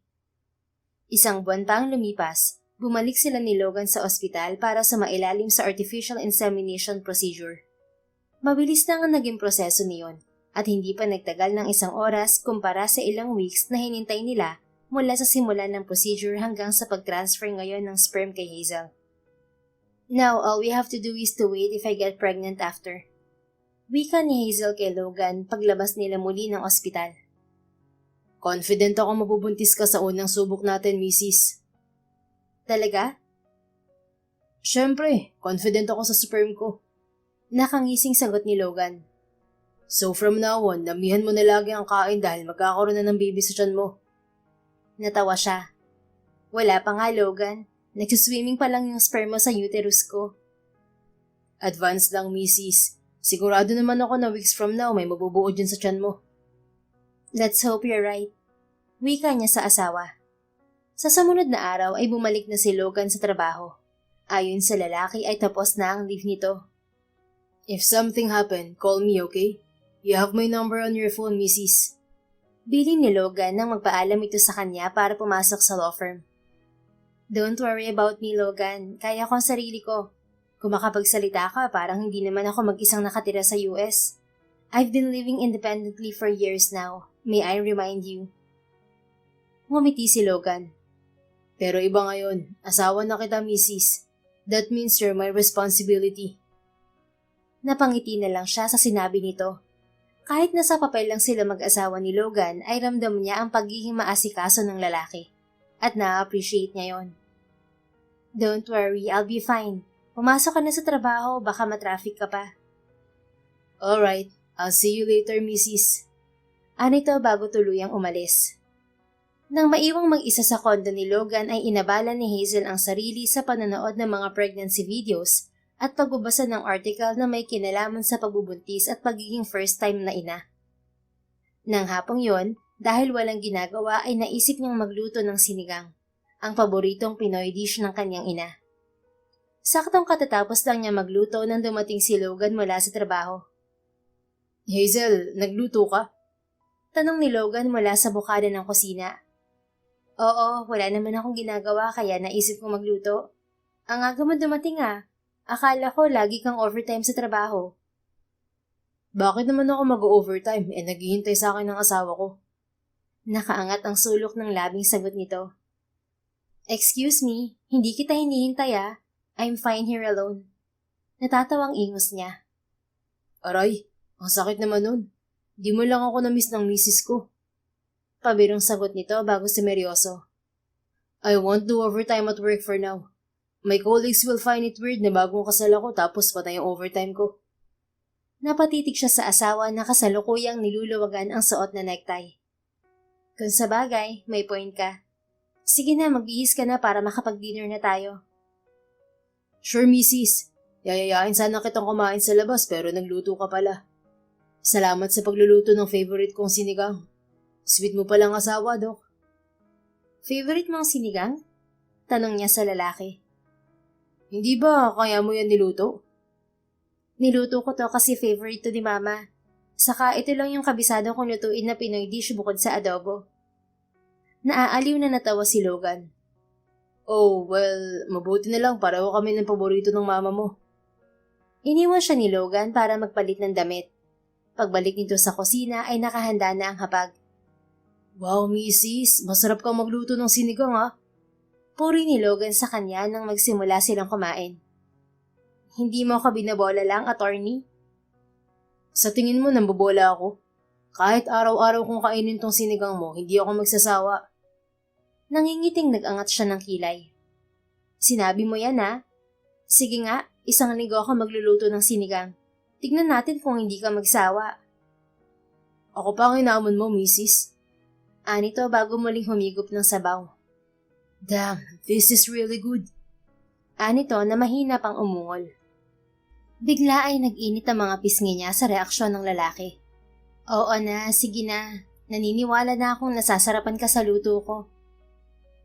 Isang buwan pa ang lumipas, bumalik sila ni Logan sa ospital para sumailalim sa artificial insemination procedure. Mabilis lang ang naging proseso niyon at hindi pa nagtagal ng isang oras kumpara sa ilang weeks na hinintay nila mula sa simula ng procedure hanggang sa pag-transfer ngayon ng sperm kay Hazel. Now, all we have to do is to wait if I get pregnant after. Wika ni Hazel kay Logan paglabas nila muli ng ospital. Confident ako mabubuntis ka sa unang subok natin, Mrs. Talaga? Siyempre, confident ako sa sperm ko. Nakangising sagot ni Logan. So from now on, damihan mo na lagi ang kain dahil magkakaroon na ng baby sa tiyan mo. Natawa siya. Wala pa nga, Logan. Nagsiswimming pa lang yung sperm mo sa uterus ko. Advance lang, Mrs. Sigurado naman ako na weeks from now may mabubuo dyan sa tiyan mo. Let's hope you're right. Wika niya sa asawa. Sa sumunod na araw ay bumalik na si Logan sa trabaho. Ayon sa lalaki ay tapos na ang leave nito. If something happened, call me, okay? You have my number on your phone, Mrs. Bilin ni Logan nang magpaalam ito sa kanya para pumasok sa law firm. Don't worry about me, Logan. Kaya ko ang sarili ko. Kung makapagsalita ka, parang hindi naman ako mag-isang nakatira sa US. I've been living independently for years now. May I remind you? Ngumiti si Logan. Pero iba ngayon, asawa na kita, Mrs. That means you're my responsibility. Napangiti na lang siya sa sinabi nito. Kahit nasa papel lang sila mag-asawa ni Logan, ay ramdam niya ang pagiging maasikaso ng lalaki. At na-appreciate niya yon. Don't worry, I'll be fine. Pumasok ka na sa trabaho, baka matraffic ka pa. Alright, I'll see you later, Mrs. Anito bago tuluyang umalis. Nang maiwang mag-isa sa kondo ni Logan ay inabala ni Hazel ang sarili sa panonood ng mga pregnancy videos at pagbabasa ng article na may kinalaman sa pagbubuntis at pagiging first time na ina. Nang hapong yon, dahil walang ginagawa ay naisip niyang magluto ng sinigang, ang paboritong Pinoy dish ng kanyang ina. Saktong katatapos lang niya magluto nang dumating si Logan mula sa trabaho. Hazel, nagluto ka? Tanong ni Logan mula sa bukada ng kusina. Oo, wala naman akong ginagawa kaya naisip kong magluto. Ang aga mo dumating ah. Akala ko lagi kang overtime sa trabaho. Bakit naman ako mag-overtime naghihintay sa akin ng asawa ko? Nakaangat ang sulok ng labing sagot nito. Excuse me, hindi kita hinihintay ah. I'm fine here alone. Natatawang ingos niya. Aray, ang sakit naman nun. Di mo lang ako na-miss ng misis ko. Pabirong sagot nito bago simeryoso. I won't do overtime at work for now. My colleagues will find it weird na bagong kasal ako tapos patay ang overtime ko. Napatitig siya sa asawa na kasalukuyang niluluwagan ang suot na necktie. Kung sa bagay, may point ka. Sige na, magbihis ka na para makapag-dinner na tayo. Sure, Mrs. Yayayain sana kitang kumain sa labas pero nagluto ka pala. Salamat sa pagluluto ng favorite kong sinigang. Sweet mo palang asawa, Dok. Favorite mong sinigang? Tanong niya sa lalaki. Hindi ba kaya mo yan niluto? Niluto ko to kasi favorite to ni Mama. Saka ito lang yung kabisado kong lutuin na Pinoy dish bukod sa adobo. Naaaliw na natawa si Logan. Oh, well, mabuti na lang pareho kami ng paborito ng mama mo. Iniwan siya ni Logan para magpalit ng damit. Pagbalik nito sa kusina ay nakahanda na ang hapag. Wow, Mrs. Masarap kang magluto ng sinigang ha. Puri ni Logan sa kanya nang magsimula silang kumain. Hindi mo ka binabola lang, attorney? Sa tingin mo nambobola ako? Kahit araw-araw kong kainin tong sinigang mo, hindi ako magsasawa. Nangingiting nag-angat siya ng kilay. Sinabi mo yan ha? Sige nga, isang linggo ako magluluto ng sinigang. Tignan natin kung hindi ka magsawa. Ako pa ang inaamon mo, Mrs. Anito bago muling humigop ng sabaw. Damn, this is really good. Anito na mahina pang umungol. Bigla ay nag-init ang mga pisngi niya sa reaksyon ng lalaki. Oo na, sige na. Naniniwala na akong nasasarapan ka sa luto ko.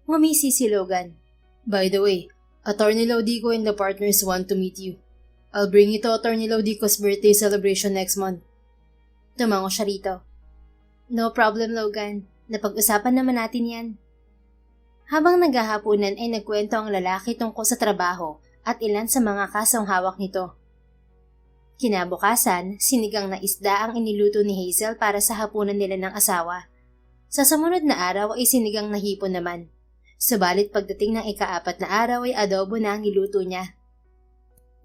Ngumisi si Logan. By the way, Attorney Laudico and the partners want to meet you. I'll bring you to Attorney Laudico's birthday celebration next month. Tumango siya rito. No problem, Logan. Napag-usapan naman natin yan. Habang naghahapunan ay nagkwento ang lalaki tungkol sa trabaho at ilan sa mga kasong hawak nito. Kinabukasan, sinigang na isda ang iniluto ni Hazel para sa hapunan nila ng asawa. Sa sumunod na araw ay sinigang na hipon naman. Subalit pagdating ng ika-4 na araw ay adobo na ang niluto niya.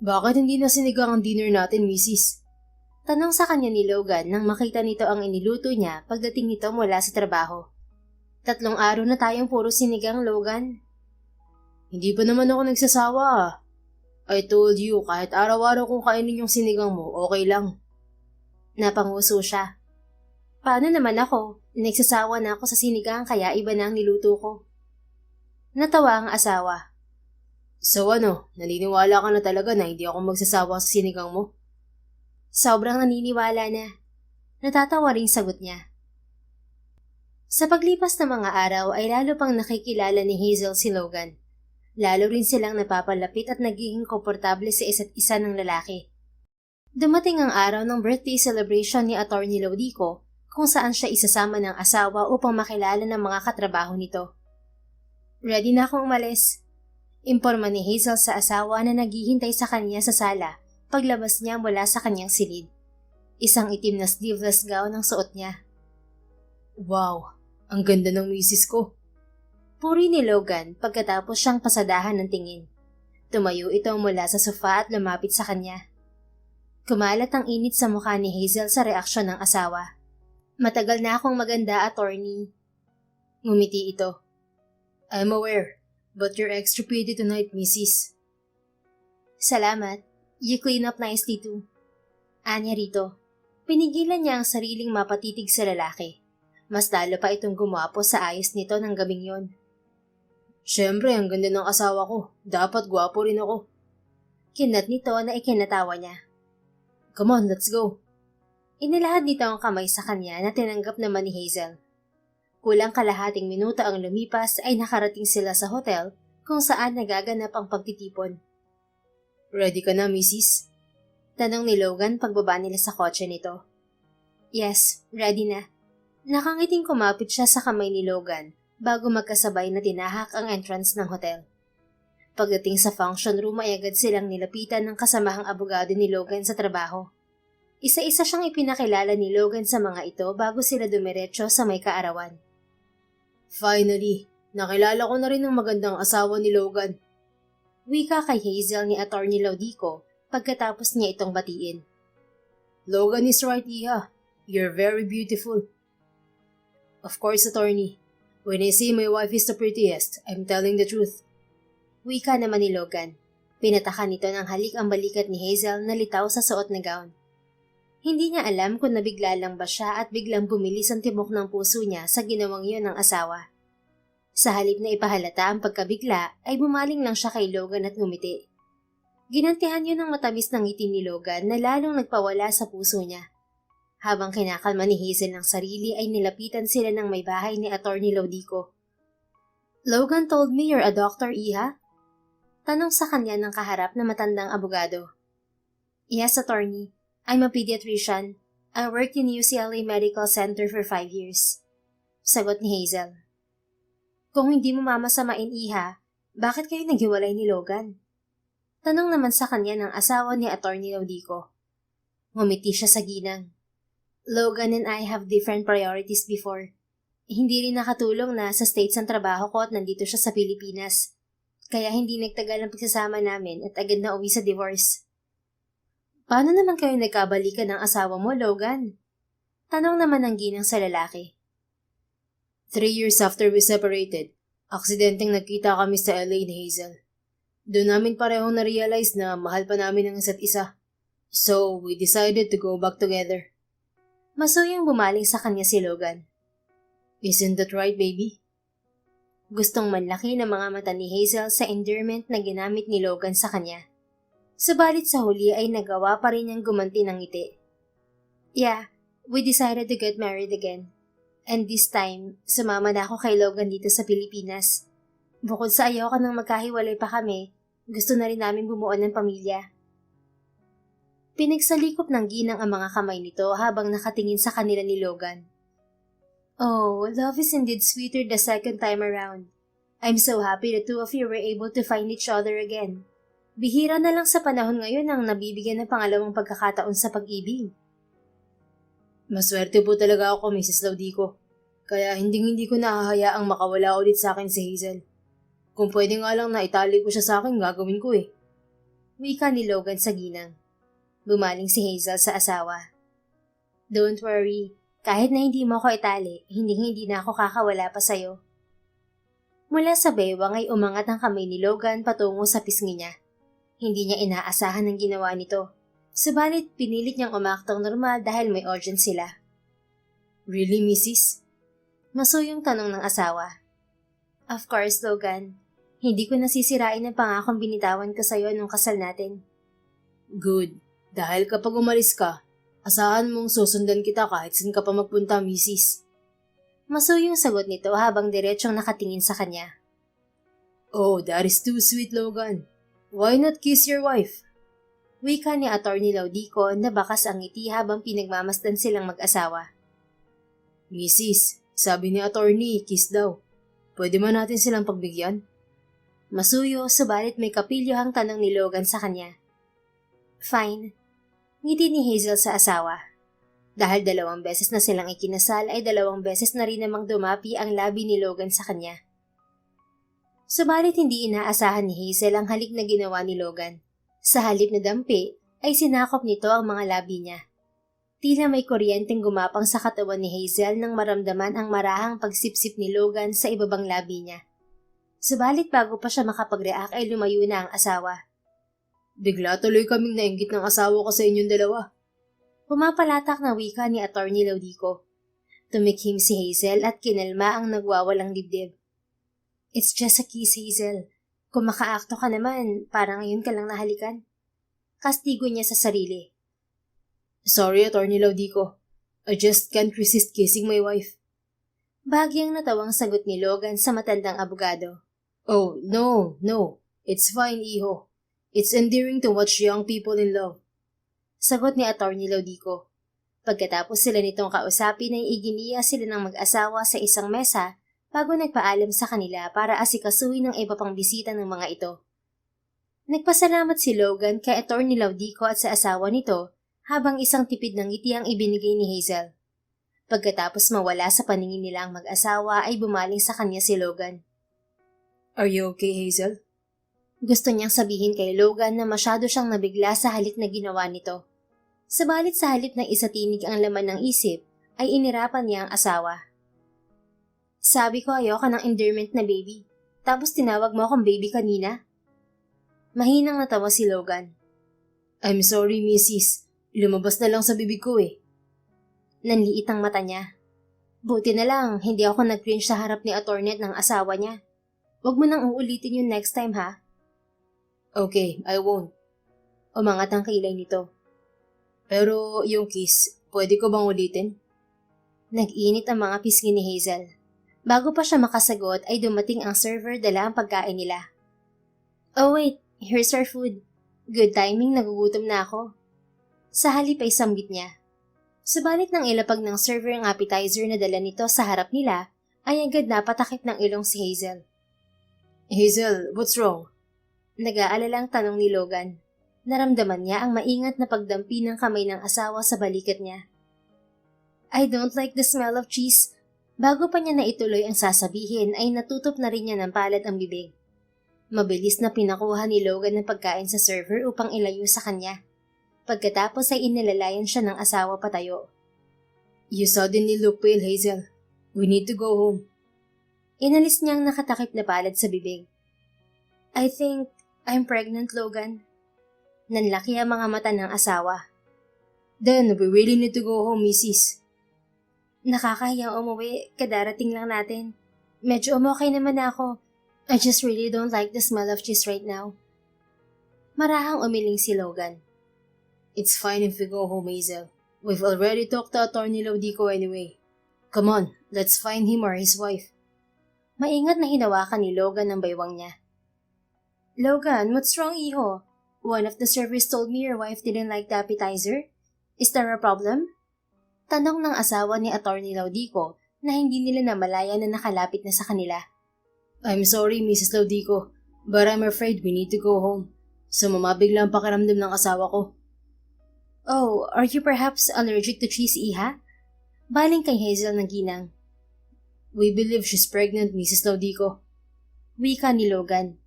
Bakit hindi na sinigang ang dinner natin, Mrs.? Tanong sa kanya ni Logan nang makita nito ang iniluto niya pagdating nito mula sa trabaho. 3 araw na tayong puro sinigang, Logan. Hindi pa naman ako nagsasawa ah. I told you, kahit araw-araw kong kainin yung sinigang mo, okay lang. Napanguso siya. Paano naman ako? Nagsasawa na ako sa sinigang kaya iba na ang niluto ko. Natawa ang asawa. So naniniwala ka na talaga na hindi ako magsasawa sa sinigang mo? Sobrang naniniwala na. Natatawa ring sagot niya. Sa paglipas ng mga araw ay lalo pang nakikilala ni Hazel si Logan. Lalo rin silang napapalapit at nagiging komportable sa isa't isa ng lalaki. Dumating ang araw ng birthday celebration ni Atty. Laudico kung saan siya isasama ng asawa upang makilala ng mga katrabaho nito. Ready na akong umalis. Imporma ni Hazel sa asawa na naghihintay sa kanya sa sala paglabas niya mula sa kanyang silid. Isang itim na sleeveless gown ang suot niya. Wow, ang ganda ng misis ko. Puri ni Logan pagkatapos siyang pasadahan ng tingin. Tumayo ito mula sa sofa at lumapit sa kanya. Kumalat ang init sa mukha ni Hazel sa reaksyon ng asawa. Matagal na akong maganda, attorney. Ngumiti ito. I'm aware, but you're extra pretty tonight, Mrs. Salamat. You clean up nicely too. Anya rito. Pinigilan niya ang sariling mapatitig sa lalaki. Mas lalo pa itong gumwapo sa ayos nito ng gabing yon. Siyempre, ang ganda ng asawa ko. Dapat gwapo rin ako. Kinat nito na ikinatawa niya. Come on, let's go. Inilahad nito ang kamay sa kanya na tinanggap naman ni Hazel. Kulang kalahating minuto ang lumipas ay nakarating sila sa hotel kung saan nagaganap ang pagtitipon. Ready ka na, Mrs.? Tanong ni Logan pagbaba nila sa kotse nito. Yes, ready na. Nakangiting kumapit siya sa kamay ni Logan bago magkasabay na tinahak ang entrance ng hotel. Pagdating sa function room ay agad silang nilapitan ng kasamahang abogado ni Logan sa trabaho. Isa-isa siyang ipinakilala ni Logan sa mga ito bago sila dumiretso sa may kaarawan. Finally, nakilala ko na rin ang magandang asawa ni Logan. Wika kay Hazel ni Atty. Laudico pagkatapos niya itong batiin. Logan is right, Iha. You're very beautiful. Of course, attorney. When I say my wife is the prettiest, I'm telling the truth. Wika naman ni Logan. Pinatakan nito ng halik ang balikat ni Hazel na litaw sa suot na gown. Hindi niya alam kung nabigla lang ba siya at biglang bumilis ang tibok ng puso niya sa ginawang yun ng asawa. Sa halip na ipahalata ang pagkabigla ay bumaling lang siya kay Logan at ngumiti. Ginantihan yun ng matamis ng ngiti ni Logan na lalong nagpawala sa puso niya. Habang kinakalma ni Hazel ng sarili ay nilapitan sila ng may bahay ni Atty. Laudico. Logan told me you're a doctor, Iha? Tanong sa kanya ng kaharap na matandang abogado. Yes, attorney. I'm a pediatrician. I worked in UCLA Medical Center for 5 years. Sagot ni Hazel. Kung hindi mo mamasamain, Iha, bakit kayo naghiwalay ni Logan? Tanong naman sa kanya ng asawa ni Atty. Laudico. Ngumiti siya sa ginang. Logan and I have different priorities before. Hindi rin nakatulong na sa States ang trabaho ko at nandito siya sa Pilipinas. Kaya hindi nagtagal ang pagsasama namin at agad na uwi sa divorce. Paano naman kayo nagkabalikan ng asawa mo, Logan? Tanong naman ng ginang sa lalaki. 3 years after we separated, aksidenteng nagkita kami sa LA ni Hazel. Doon namin parehong na-realize na mahal pa namin ang isa't isa. So, we decided to go back together. Masuyang bumaling sa kanya si Logan. Isn't that right, baby? Gustong manlaki ng mga mata ni Hazel sa endearment na ginamit ni Logan sa kanya. Subalit sa huli ay nagawa pa rin niyang gumanti ng ngiti. Yeah, we decided to get married again. And this time, sumama na ako kay Logan dito sa Pilipinas. Bukod sa ayaw ka nang magkahiwalay pa kami, gusto na rin namin bumuo ng pamilya. Pinagsalikop ng ginang ang mga kamay nito habang nakatingin sa kanila ni Logan. Oh, love is indeed sweeter the second time around. I'm so happy the two of you were able to find each other again. Bihira na lang sa panahon ngayon ang nabibigyan ng pangalawang pagkakataon sa pag-ibig. Maswerte po talaga ako, Mrs. Laudico. Kaya hindi ko nahahayaang makawala ulit sa akin si Hazel. Kung pwede nga lang na itali ko siya sa akin, gagawin ko eh. Wika ni Logan sa ginang. Bumaling si Hazel sa asawa. Don't worry, kahit na hindi mo ako itali, hindi na ako kakawala pa sa'yo. Mula sa bewang ay umangat ang kamay ni Logan patungo sa pisngi niya. Hindi niya inaasahan ang ginawa nito. Subalit pinilit niyang umaktong normal dahil may audience sila. Really, Mrs.? Masuyong tanong ng asawa. Of course, Logan. Hindi ko nasisirain ang pangakong binitawan ko sa'yo nung kasal natin. Good. Dahil kapag umalis ka, asahan mong susundan kita kahit saan ka pa magpunta, Mrs. Masuyong sagot nito habang diretsyong nakatingin sa kanya. Oh, that is too sweet, Logan. Why not kiss your wife? Wika ni Atty. Laudico na bakas ang ngiti habang pinagmamasdan silang mag-asawa. Mrs., sabi ni attorney, kiss daw. Pwede man natin silang pagbigyan? Masuyo, subalit may kapilyohang tanong ni Logan sa kanya. Fine. Ngiti ni Hazel sa asawa. Dahil 2 beses na silang ikinasal ay 2 beses na rin namang dumapi ang labi ni Logan sa kanya. Subalit hindi inaasahan ni Hazel ang halik na ginawa ni Logan. Sa halip na dampi ay sinakop nito ang mga labi niya. Tila may kuryenteng gumapang sa katawan ni Hazel nang maramdaman ang marahang pagsipsip ni Logan sa ibabang labi niya. Subalit bago pa siya makapag-react ay lumayo na ang asawa. Bigla tuloy kaming nainggit ng asawa ko sa inyong dalawa. Pumapalatak na wika ni Atty. Laudico. Tumikhim si Hazel at kinalma ang nagwawalang dibdib. It's just a kiss, Hazel. Kung makaakto ka naman, parang ngayon ka lang nahalikan. Kastigo niya sa sarili. Sorry, Atty. Laudico. I just can't resist kissing my wife. Bagyang natawang sagot ni Logan sa matandang abogado. Oh, no. It's fine, iho. It's endearing to watch young people in love. Sagot ni Atty. Laudico. Pagkatapos sila nitong kausapin ay iginiya sila ng mag-asawa sa isang mesa bago nagpaalam sa kanila para asikasuhin ng iba pang bisita ng mga ito. Nagpasalamat si Logan kay Atty. Laudico at sa asawa nito habang isang tipid ng ngiti ang ibinigay ni Hazel. Pagkatapos mawala sa paningin nila ang mag-asawa ay bumaling sa kanya si Logan. Are you okay, Hazel? Gusto niyang sabihin kay Logan na masyado siyang nabigla sa halik na ginawa nito. Subalit sa halip na isatinig ang laman ng isip, ay inirapan niya ang asawa. Sabi ko ayoko ng endearment na baby, tapos tinawag mo akong baby kanina. Mahinang natawa si Logan. I'm sorry, Mrs. Lumabas na lang sa bibig ko eh. Nanliit ang mata niya. Buti na lang, hindi ako nag-cringe sa harap ni attorney at ng asawa niya. Huwag mo nang uulitin yun next time ha. Okay, I won't. Umangat ang kilay nito. Pero yung kiss, pwede ko bang ulitin? Nag-init ang mga pisngi ni Hazel. Bago pa siya makasagot ay dumating ang server dala ang pagkain nila. Oh wait, here's our food. Good timing, nagugutom na ako. Sa halip ay sambit niya. Subalit nang ilapag ng server ang appetizer na dala nito sa harap nila, ay agad napatakip ng ilong si Hazel. Hazel, what's wrong? Nag-aalalang tanong ni Logan. Naramdaman niya ang maingat na pagdampi ng kamay ng asawa sa balikat niya. I don't like the smell of cheese. Bago pa niya naituloy ang sasabihin ay natutop na rin niya ng palad ang bibig. Mabilis na pinakuha ni Logan ng pagkain sa server upang ilayo sa kanya. Pagkatapos ay inilalayan siya ng asawa patayo. You suddenly look pale, Hazel. We need to go home. Inalis niyang nakatakip na palad sa bibig. I think I'm pregnant, Logan. Nanlaki ang mga mata ng asawa. Then, we really need to go home, Mrs. Nakakahiyang umuwi, kadarating lang natin. Medyo umokay naman ako. I just really don't like the smell of cheese right now. Marahang umiling si Logan. It's fine if we go home, Hazel. We've already talked to Atty. Laudico anyway. Come on, let's find him or his wife. Maingat na hinawakan ni Logan ang baywang niya. Logan, what's wrong, iho? One of the servers told me your wife didn't like the appetizer. Is there a problem? Tanong ng asawa ni Atty. Laudico na hindi nila namalaya na nakalapit na sa kanila. I'm sorry, Mrs. Laudico, but I'm afraid we need to go home. Sumama bigla ang pakiramdam ng asawa ko. Oh, are you perhaps allergic to cheese, Iha? Baling kay Hazel ng ginang. We believe she's pregnant, Mrs. Laudico. Wika ni Logan.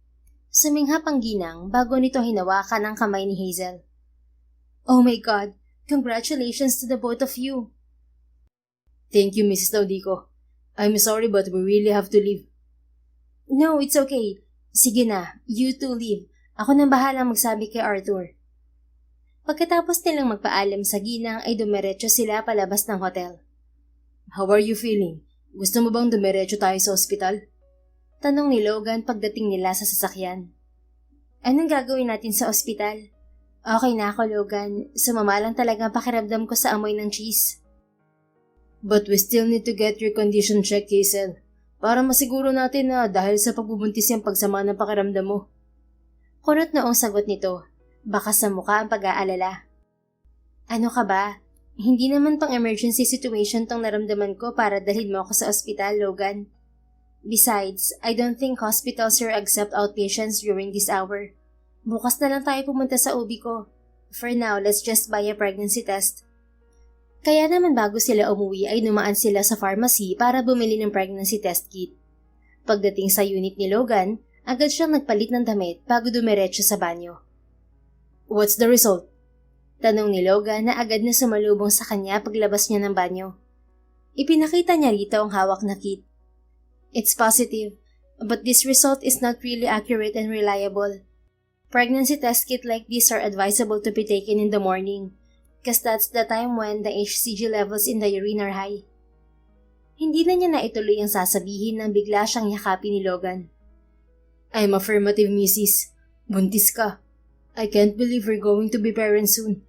Suminghap ang ginang bago nito hinawakan ang kamay ni Hazel. Oh my God! Congratulations to the both of you! Thank you, Mrs. Laudico. I'm sorry but we really have to leave. No, it's okay. Sige na, you two leave. Ako nang bahala magsabi kay Arthur. Pagkatapos nilang magpaalam sa ginang ay dumiretso sila palabas ng hotel. How are you feeling? Gusto mo bang dumiretso tayo sa ospital? Tanong ni Logan pagdating nila sa sasakyan. Anong gagawin natin sa ospital? Okay na ako, Logan. Sumama lang talaga ang pakiramdam ko sa amoy ng cheese. But we still need to get your condition checked, Hazel. Para masiguro natin na dahil sa pagbubuntis yung pagsama ng pakiramdam mo. Kunot noong sagot nito. Baka sa mukha ang pag-aalala. Ano ka ba? Hindi naman pang emergency situation tong naramdaman ko para dalhin mo ako sa ospital, Logan. Besides, I don't think hospitals will accept outpatients during this hour. Bukas na lang tayo pumunta sa OB ko. For now, let's just buy a pregnancy test. Kaya naman bago sila umuwi ay dumaan sila sa pharmacy para bumili ng pregnancy test kit. Pagdating sa unit ni Logan, agad siyang nagpalit ng damit bago dumiretso sa banyo. What's the result? Tanong ni Logan na agad na sumalubong sa kanya paglabas niya ng banyo. Ipinakita niya rito ang hawak na kit. It's positive, but this result is not really accurate and reliable. Pregnancy test kit like these are advisable to be taken in the morning, because that's the time when the HCG levels in the urine are high. Hindi na niya naituloy ang sasabihin nang bigla siyang yakapin ni Logan. I'm affirmative, Mrs. Buntis ka. I can't believe we're going to be parents soon.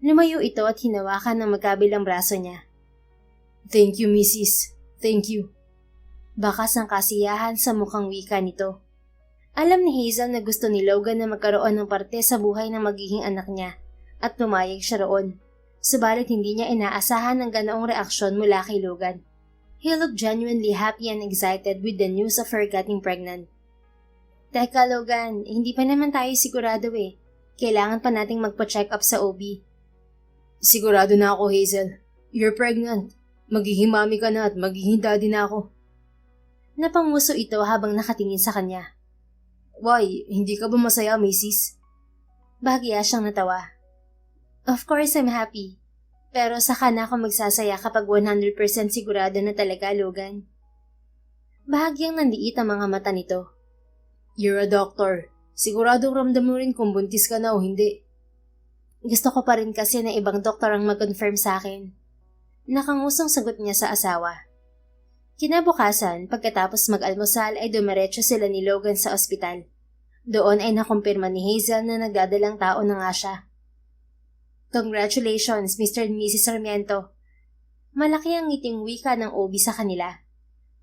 Lumayo ito at hinawakan ng magkabilang braso niya. Thank you, Mrs. Thank you. Bakas ang kasiyahan sa mukhang wika nito. Alam ni Hazel na gusto ni Logan na magkaroon ng parte sa buhay ng magiging anak niya at pumayag siya roon. Subalit hindi niya inaasahan ang ganoong reaksyon mula kay Logan. He looked genuinely happy and excited with the news of her getting pregnant. Teka Logan, hindi pa naman tayo sigurado eh. Kailangan pa nating magpa-check up sa OB. Sigurado na ako, Hazel. You're pregnant. Magiging mami ka na at magiging daddy na ako. Napanguso ito habang nakatingin sa kanya. Why? Hindi ka ba masaya, Mrs.? Bahagya siyang natawa. Of course I'm happy. Pero saka na ako magsasaya kapag 100% sigurado na talaga, Logan. Bahagyang nanliit ang mga mata nito. You're a doctor. Siguradong ramdam mo rin kung buntis ka na o hindi. Gusto ko pa rin kasi na ibang doktor ang mag-confirm sa akin. Nakangusong sagot niya sa asawa. Kinabukasan, pagkatapos mag-almusal ay dumiretso sila ni Logan sa ospital. Doon ay nakumpirma ni Hazel na nagdadalang tao na nga siya. Congratulations, Mr. and Mrs. Sarmiento. Malaki ang ngiting wika ng OB sa kanila.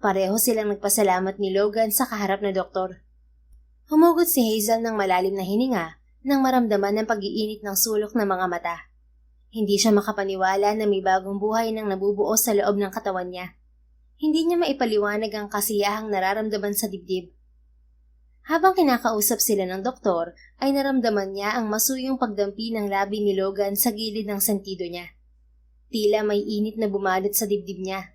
Pareho silang nagpasalamat ni Logan sa kaharap na doktor. Humugot si Hazel ng malalim na hininga nang maramdaman ng pag-iinit ng sulok ng mga mata. Hindi siya makapaniwala na may bagong buhay nang nabubuo sa loob ng katawan niya. Hindi niya maipaliwanag ang kasiyahang nararamdaman sa dibdib. Habang kinakausap sila ng doktor, ay naramdaman niya ang masuyong pagdampi ng labi ni Logan sa gilid ng sentido niya. Tila may init na bumalot sa dibdib niya.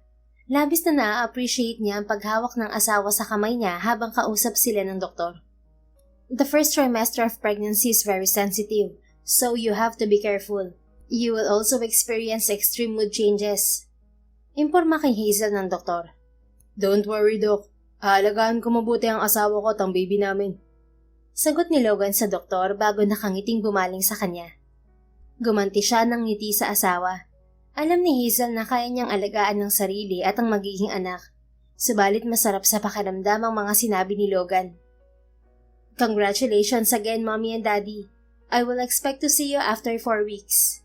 Labis na na-appreciate niya ang paghawak ng asawa sa kamay niya habang kausap sila ng doktor. The first trimester of pregnancy is very sensitive, so you have to be careful. You will also experience extreme mood changes. Imporma kay Hazel ng doktor. Don't worry, Doc. Aalagaan ko mabuti ang asawa ko at ang baby namin. Sagot ni Logan sa doktor bago nakangiting bumaling sa kanya. Gumanti siya ng ngiti sa asawa. Alam ni Hazel na kaya niyang alagaan ng sarili at ang magiging anak. Subalit masarap sa pakiramdam ang mga sinabi ni Logan. Congratulations again, Mommy and Daddy. I will expect to see you after 4 weeks.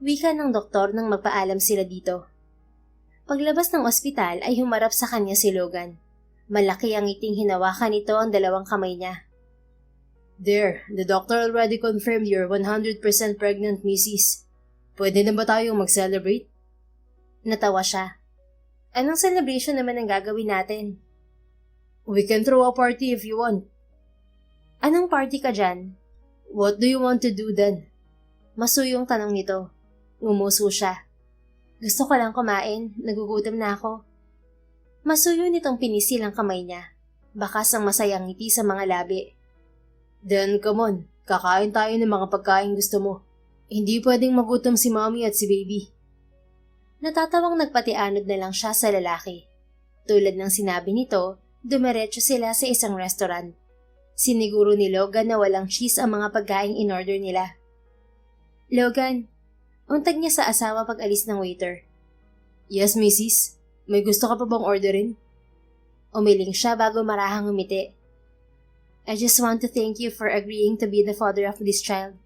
Wika ng doktor nang magpaalam sila dito. Paglabas ng ospital ay humarap sa kanya si Logan. Malaki ang ngiting hinawakan nito ang dalawang kamay niya. There, the doctor already confirmed you're 100% pregnant, Mrs. Pwede na ba tayong mag-celebrate? Natawa siya. Anong celebration naman ang gagawin natin? We can throw a party if you want. Anong party ka dyan? What do you want to do then? Masuyong tanong nito. Ngumuso siya. Gusto ko lang kumain, nagugutom na ako. Masuyo nitong pinisil ang kamay niya. Bakas ang masayang ngiti sa mga labi. Then come on, kakain tayo ng mga pagkain gusto mo. Hindi pwedeng magutom si mommy at si baby. Natatawang nagpatianod na lang siya sa lalaki. Tulad ng sinabi nito, dumiretso sila sa isang restaurant. Siniguro ni Logan na walang cheese ang mga pagkain in-order nila. Logan, untag niya sa asawa pag alis ng waiter. Yes, Mrs. May gusto ka pa bang orderin? Umiling siya bago marahang umiti. I just want to thank you for agreeing to be the father of this child.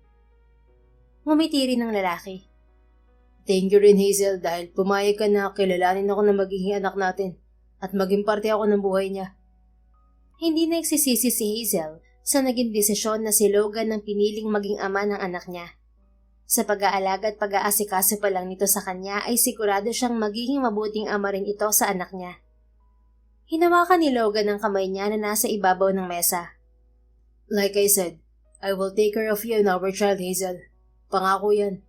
Ngumiti rin ang lalaki. Thank you rin, Hazel, dahil pumayag ka na kilalanin ako na magiging anak natin at maging parte ako ng buhay niya. Hindi nagsisisi si Hazel sa naging desisyon na si Logan ang piniling maging ama ng anak niya. Sa pag-aalaga at pag-aasikaso pa lang nito sa kanya ay sigurado siyang magiging mabuting ama rin ito sa anak niya. Hinawakan ni Logan ang kamay niya na nasa ibabaw ng mesa. Like I said, I will take care of you and our child, Hazel. Pangako yan.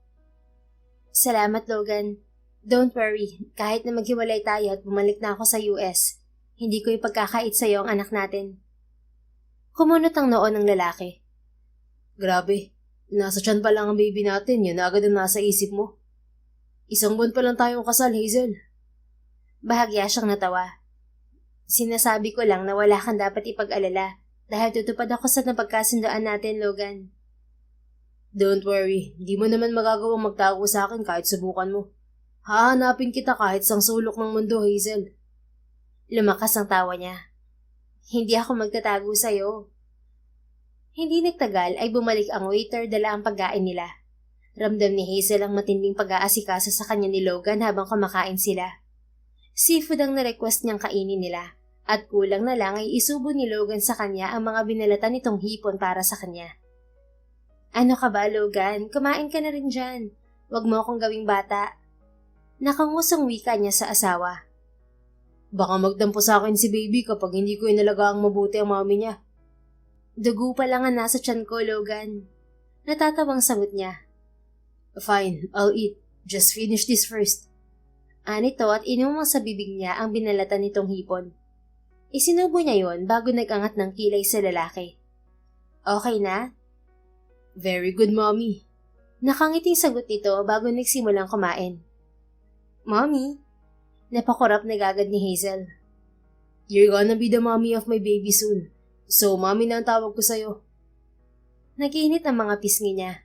Salamat, Logan. Don't worry, kahit na maghiwalay tayo at bumalik na ako sa US, hindi ko ipagkakait sa iyo ang anak natin. Kumunot ang noo ng lalaki. Grabe, nasa tiyan pa lang ang baby natin, yun agad ang nasa isip mo. Isang buwan pa lang tayong kasal, Hazel. Bahagya siyang natawa. Sinasabi ko lang na wala kang dapat ipag-alala dahil tutupad ako sa napagkasundaan natin, Logan. Don't worry, di mo naman magagawang magtago sa akin kahit subukan mo. Hahanapin kita kahit sang sulok ng mundo, Hazel. Lumakas ang tawa niya. Hindi ako magtatago sa'yo. Hindi nagtagal ay bumalik ang waiter dala ang pagkain nila. Ramdam ni Hazel ang matinding pag-aasikaso sa kanya ni Logan habang kumakain sila. Seafood ang na-request niyang kainin nila at kulang na lang ay isubo ni Logan sa kanya ang mga binalatan nitong hipon para sa kanya. Ano ka ba, Logan? Kumain ka na rin dyan. Huwag mo akong gawing bata. Nakangusong wika niya sa asawa. Baka magtampo sa akin si baby kapag hindi ko inalagaang mabuti ang mami niya. Dugo pa lang ang nasa tiyan ko, Logan. Natatawang sagot niya. Fine, I'll eat. Just finish this first. Anito at inumang sa bibig niya ang binalatan nitong hipon. Isinubo niya yon bago nag-angat ng kilay sa lalaki. Okay na? Very good, mommy. Nakangiting sagot nito bago nagsimulang kumain. Mommy? Napakurap na gagad ni Hazel. You're gonna be the mommy of my baby soon. So, mommy na ang tawag ko sa'yo. Nag-iinit ang mga pisngi niya.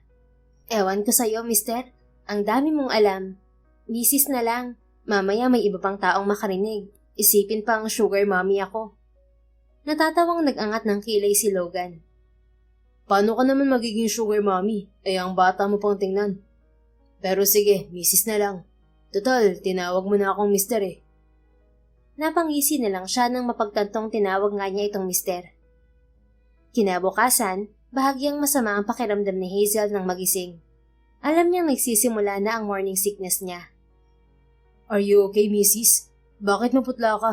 Ewan ko sa'yo, mister. Ang dami mong alam. Misis na lang. Mamaya may iba pang taong makarinig. Isipin pa ang sugar mommy ako. Natatawang nag-angat ng kilay si Logan. Paano ka naman magiging sugar mommy? Ang bata mo pang tingnan. Pero sige, misis na lang. Total, tinawag mo na akong mister eh. Napangisi na lang siya nang mapagtantong tinawag nga niya itong mister. Kinabukasan, bahagyang masama ang pakiramdam ni Hazel nang magising. Alam niyang nagsisimula na ang morning sickness niya. Are you okay, Mrs.? Bakit maputla ka?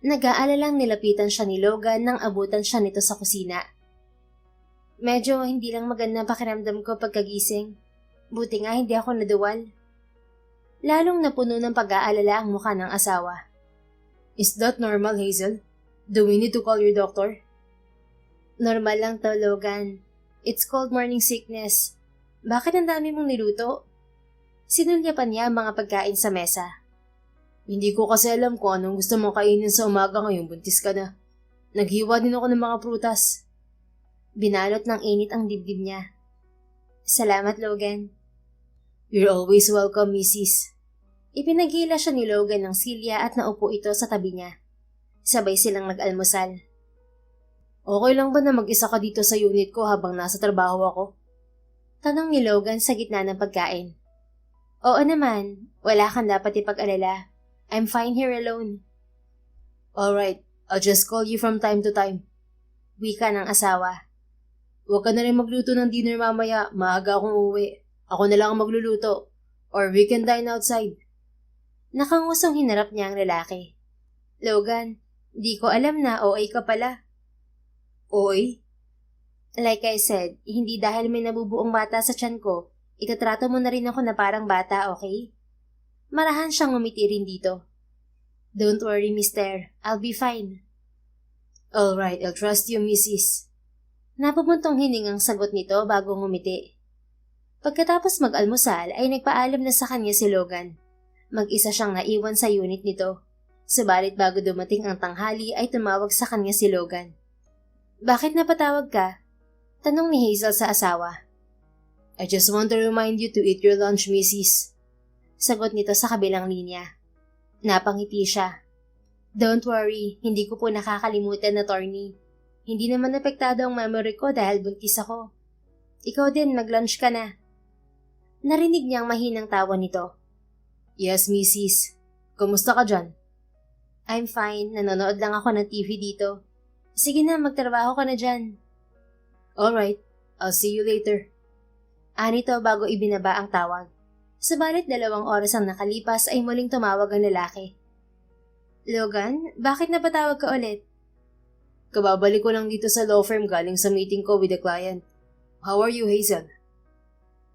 Nag-aalalang nilapitan siya ni Logan nang abutan siya nito sa kusina. Medyo hindi lang maganda pakiramdam ko pagkagising. Buti nga hindi ako naduwal. Lalong napuno ng pag-aalala ang mukha ng asawa. Is that normal, Hazel? Do we need to call your doctor? Normal lang to, Logan. It's called morning sickness. Bakit ang dami mong niluto? Sinulyapan niya ang mga pagkain sa mesa. Hindi ko kasi alam kung anong gusto mong kainin sa umaga ngayong buntis ka na. Naghiwa din ako ng mga prutas. Binalot ng init ang dibdib niya. Salamat, Logan. You're always welcome, Mrs. Ipinagila siya ni Logan ng silya at naupo ito sa tabi niya. Sabay silang nag-almusal. Okay lang ba na mag-isa ka dito sa unit ko habang nasa trabaho ako? Tanong ni Logan sa gitna ng pagkain. Oo naman, wala kang dapat ipag-alala. I'm fine here alone. Alright, I'll just call you from time to time. Wika ng asawa. Huwag ka na rin magluto ng dinner mamaya, maaga akong uuwi. Ako na lang ang magluluto. Or we can dine outside. Nakangusong hinarap niya ang lalaki. Logan, Di ko alam na OA ka pala. Oy, Like I said, hindi dahil may nabubuong bata sa tiyan ko, itatrato mo na rin ako na parang bata, okay? Marahan siyang ngumiti rin dito. Don't worry, mister. I'll be fine. alright, I'll trust you, Mrs. Napabuntong hiningang sagot nito bago ngumiti. Pagkatapos mag-almusal ay nagpaalam na sa kanya si Logan. Mag-isa siyang naiwan sa unit nito. Subalit bago dumating ang tanghali ay tumawag sa kanya si Logan. Bakit napatawag ka? Tanong ni Hazel sa asawa. I just want to remind you to eat your lunch, Mrs. Sagot nito sa kabilang linya. Napangiti siya. Don't worry, hindi ko po nakakalimutan na Torny. Hindi naman apektado ang memory ko dahil buntis ako. Ikaw din, mag-lunch ka na. Narinig niyang mahinang tawa nito. Yes, Mrs. Kumusta ka dyan? I'm fine, nanonood lang ako ng TV dito. Sige na, magtrabaho ka na dyan. Alright, I'll see you later. Anito bago ibinaba ang tawag. Subalit 2 oras ang nakalipas ay muling tumawag ang lalaki. Logan, bakit napatawag ka ulit? Kababalik ko lang dito sa law firm galing sa meeting ko with the client. How are you, Hazel?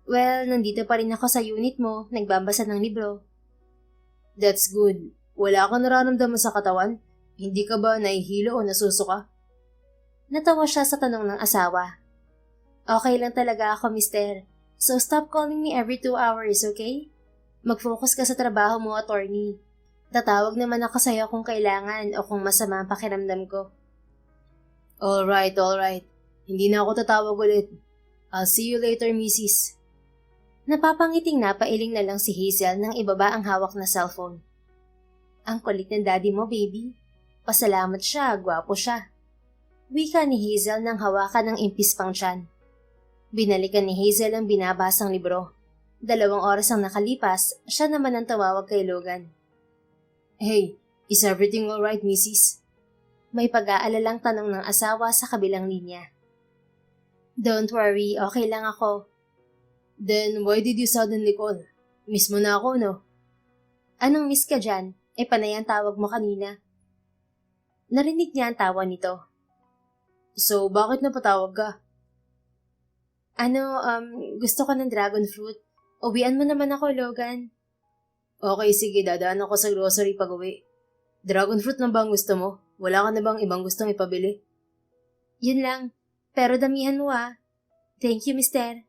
Well, nandito pa rin ako sa unit mo, nagbabasa ng libro. That's good. Wala kang nararamdaman sa katawan? Hindi ka ba nahihilo o nasusuka? Natawa siya sa tanong ng asawa. Okay lang talaga ako, mister. So stop calling me every 2 hours, okay? Mag-focus ka sa trabaho mo, attorney. Tatawag naman ako sa'yo kung kailangan o kung masama ang pakiramdam ko. Alright. Hindi na ako tatawag ulit. I'll see you later, Mrs. Napapangiting napailing na lang si Hazel nang ibaba ang hawak na cellphone. Ang kulit ng daddy mo, baby. Pasalamat siya, gwapo siya. Wika ni Hazel nang hawakan ng impis pang tiyan. Binalikan ni Hazel ang binabasang libro. 2 oras ang nakalipas, siya naman ang tumawag kay Logan. Hey, is everything alright, Mrs.? May pag-aalalang tanong ng asawa sa kabilang linya. Don't worry, okay lang ako. Then why did you suddenly call? Miss mo na ako, no? Anong miss ka dyan? Panay ang tawag mo kanina. Narinig niya ang tawa nito. So, bakit napatawag ka? Gusto ko ng dragon fruit. Uwian mo naman ako, Logan. Okay, sige, dadaan ako sa grocery pag-uwi. Dragon fruit na ba ang gusto mo? Wala ka na bang ibang gustong ipabili? Yun lang. Pero damihan mo ah. Thank you, mister.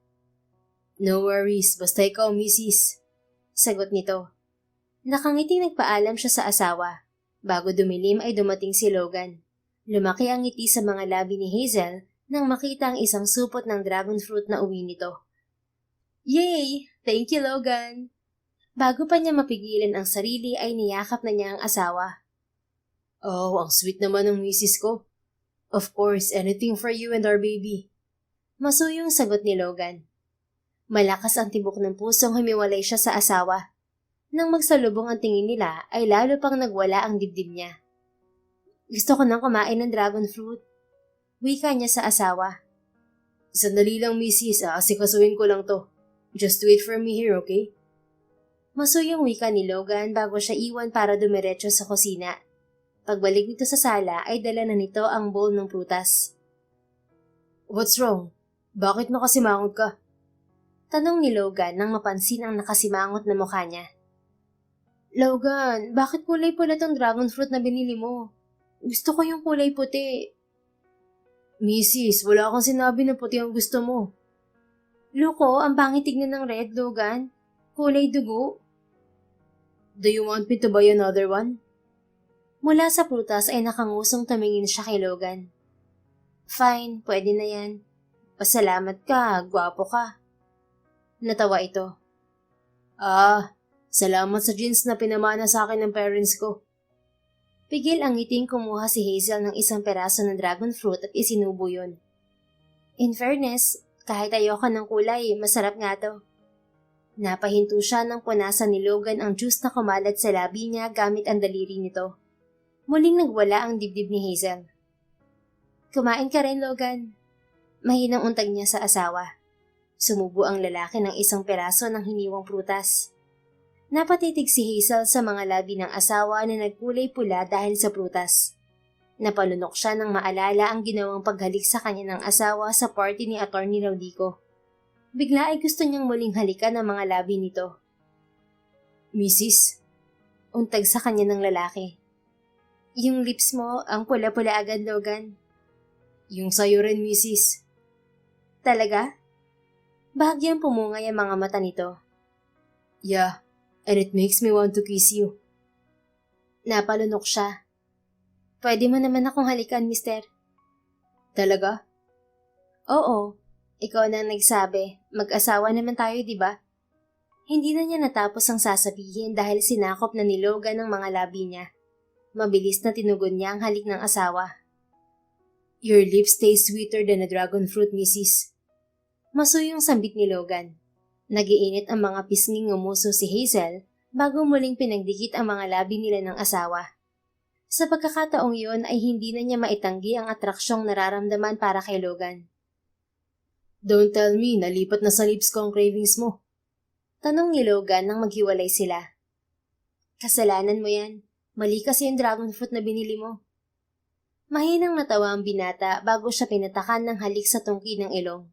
No worries, basta ikaw, Mrs. Sagot nito. Nakangiting nagpaalam siya sa asawa. Bago dumilim ay dumating si Logan. Lumaki ang ngiti sa mga labi ni Hazel nang makita ang isang supot ng dragon fruit na uwi nito. Yay! Thank you, Logan! Bago pa niya mapigilan ang sarili ay niyakap na niya ang asawa. Oh, ang sweet naman ng misis ko. Of course, anything for you and our baby. Masuyong sagot ni Logan. Malakas ang tibok ng pusong humiwalay siya sa asawa. Nang magsalubong ang tingin nila ay lalo pang nagwala ang dibdib niya. Gusto ko nang kumain ng dragon fruit. Wika niya sa asawa. Sandali lang, misis. Asikasuhin ko lang to. Just wait for me here, okay? Masuyong wika ni Logan bago siya iwan para dumiretso sa kusina. Pagbalik nito sa sala ay dala na nito ang bowl ng prutas. What's wrong? Bakit nakasimangot ka? Tanong ni Logan nang mapansin ang nakasimangot na mukha niya. Logan, bakit kulay pula tong dragon fruit na binili mo? Gusto ko yung kulay puti. Mrs., wala akong sinabi na puti ang gusto mo. Loko, ang pangit tignan ng red, Logan. Kulay dugo. Do you want me to buy another one? Mula sa prutas ay nakangusong tumingin siya kay Logan. Fine, pwede na yan. Pasalamat ka, gwapo ka. Natawa ito. Salamat sa jeans na pinamana sa akin ng parents ko. Pigil ang ngiting kumuha si Hazel ng isang peraso ng dragon fruit at isinubo yun. In fairness, kahit ayoko ng kulay, masarap nga to. Napahinto siya nang punasan ni Logan ang juice na kumalat sa labi niya gamit ang daliri nito. Muling nagwala ang dibdib ni Hazel. Kumain ka rin, Logan. Mahinang untag niya sa asawa. Sumubo ang lalaki ng isang peraso ng hiniwang prutas. Napatitig si Hazel sa mga labi ng asawa na nagkulay pula dahil sa prutas. Napalunok siya nang maalala ang ginawang paghalik sa kanya ng asawa sa party ni Atty. Laudico. Bigla ay gusto niyang muling halikan ang mga labi nito. Mrs. Untag sa kanya ng lalaki. Yung lips mo, ang pula-pula agad, Logan. Yung sayo rin, Mrs. Talaga? Bahagyang pumungay ang mga mata nito. Yeah, and it makes me want to kiss you. Napalunok siya. Pwede mo naman akong halikan, mister. Talaga? Oo, ikaw na nagsabi. Mag-asawa naman tayo, di ba? Hindi na niya natapos ang sasabihin dahil sinakop na ni Logan ang mga labi niya. Mabilis na tinugon niya ang halik ng asawa. Your lips taste sweeter than a dragon fruit, Mrs. Masuyong sambit ni Logan. Nagiinit ang mga pisnging ngumuso si Hazel bago muling pinagdikit ang mga labi nila ng asawa. Sa pagkakataong yun ay hindi na niya maitanggi ang atraksyong nararamdaman para kay Logan. Don't tell me, nalipat na sa lips ko ang cravings mo. Tanong ni Logan nang maghiwalay sila. Kasalanan mo yan. Mali kasi yung dragon fruit na binili mo. Mahinang natawa ang binata bago siya pinatakan ng halik sa tungki ng ilong.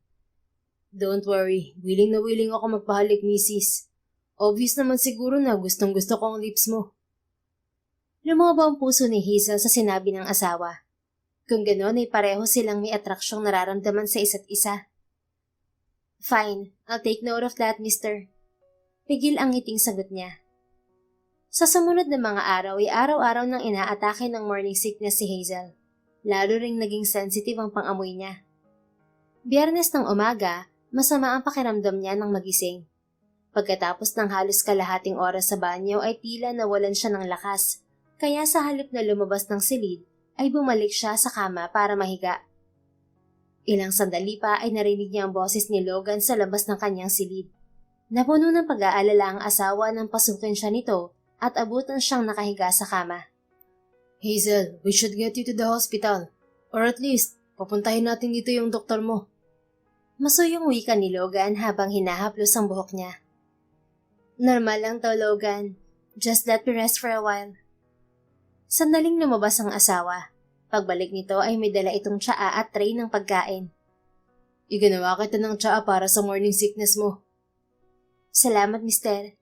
Don't worry, willing na willing ako magpahalik, Mrs. Obvious naman siguro na gustong gusto ko ang lips mo. Lumobo ang puso ni Hazel sa sinabi ng asawa. Kung gano'n ay pareho silang may atraksyong nararamdaman sa isa't isa. Fine, I'll take note of that, mister. Pigil ang ngiting sagot niya. Sa sumunod na mga araw ay araw-araw nang inaatake ng morning sickness si Hazel. Lalo ring naging sensitive ang pang-amoy niya. Biyernes ng umaga, masama ang pakiramdam niya nang magising. Pagkatapos ng halos kalahating oras sa banyo ay tila nawalan siya ng lakas, kaya sa halip na lumabas ng silid ay bumalik siya sa kama para mahiga. Ilang sandali pa ay narinig niya ang boses ni Logan sa labas ng kanyang silid. Napuno ng pag-aalala ang asawa nang pasukin siya nito at abutan siyang nakahiga sa kama. Hazel, we should get you to the hospital. Or at least, papuntahin natin dito yung doktor mo. Masuyong wika ni Logan habang hinahaplos ang buhok niya. Normal lang to, Logan. Just let me rest for a while. Sandaling lumabas ang asawa. Pagbalik nito ay may dala itong tsaa at tray ng pagkain. Iganawa kita ng tsaa para sa morning sickness mo. Salamat, mister.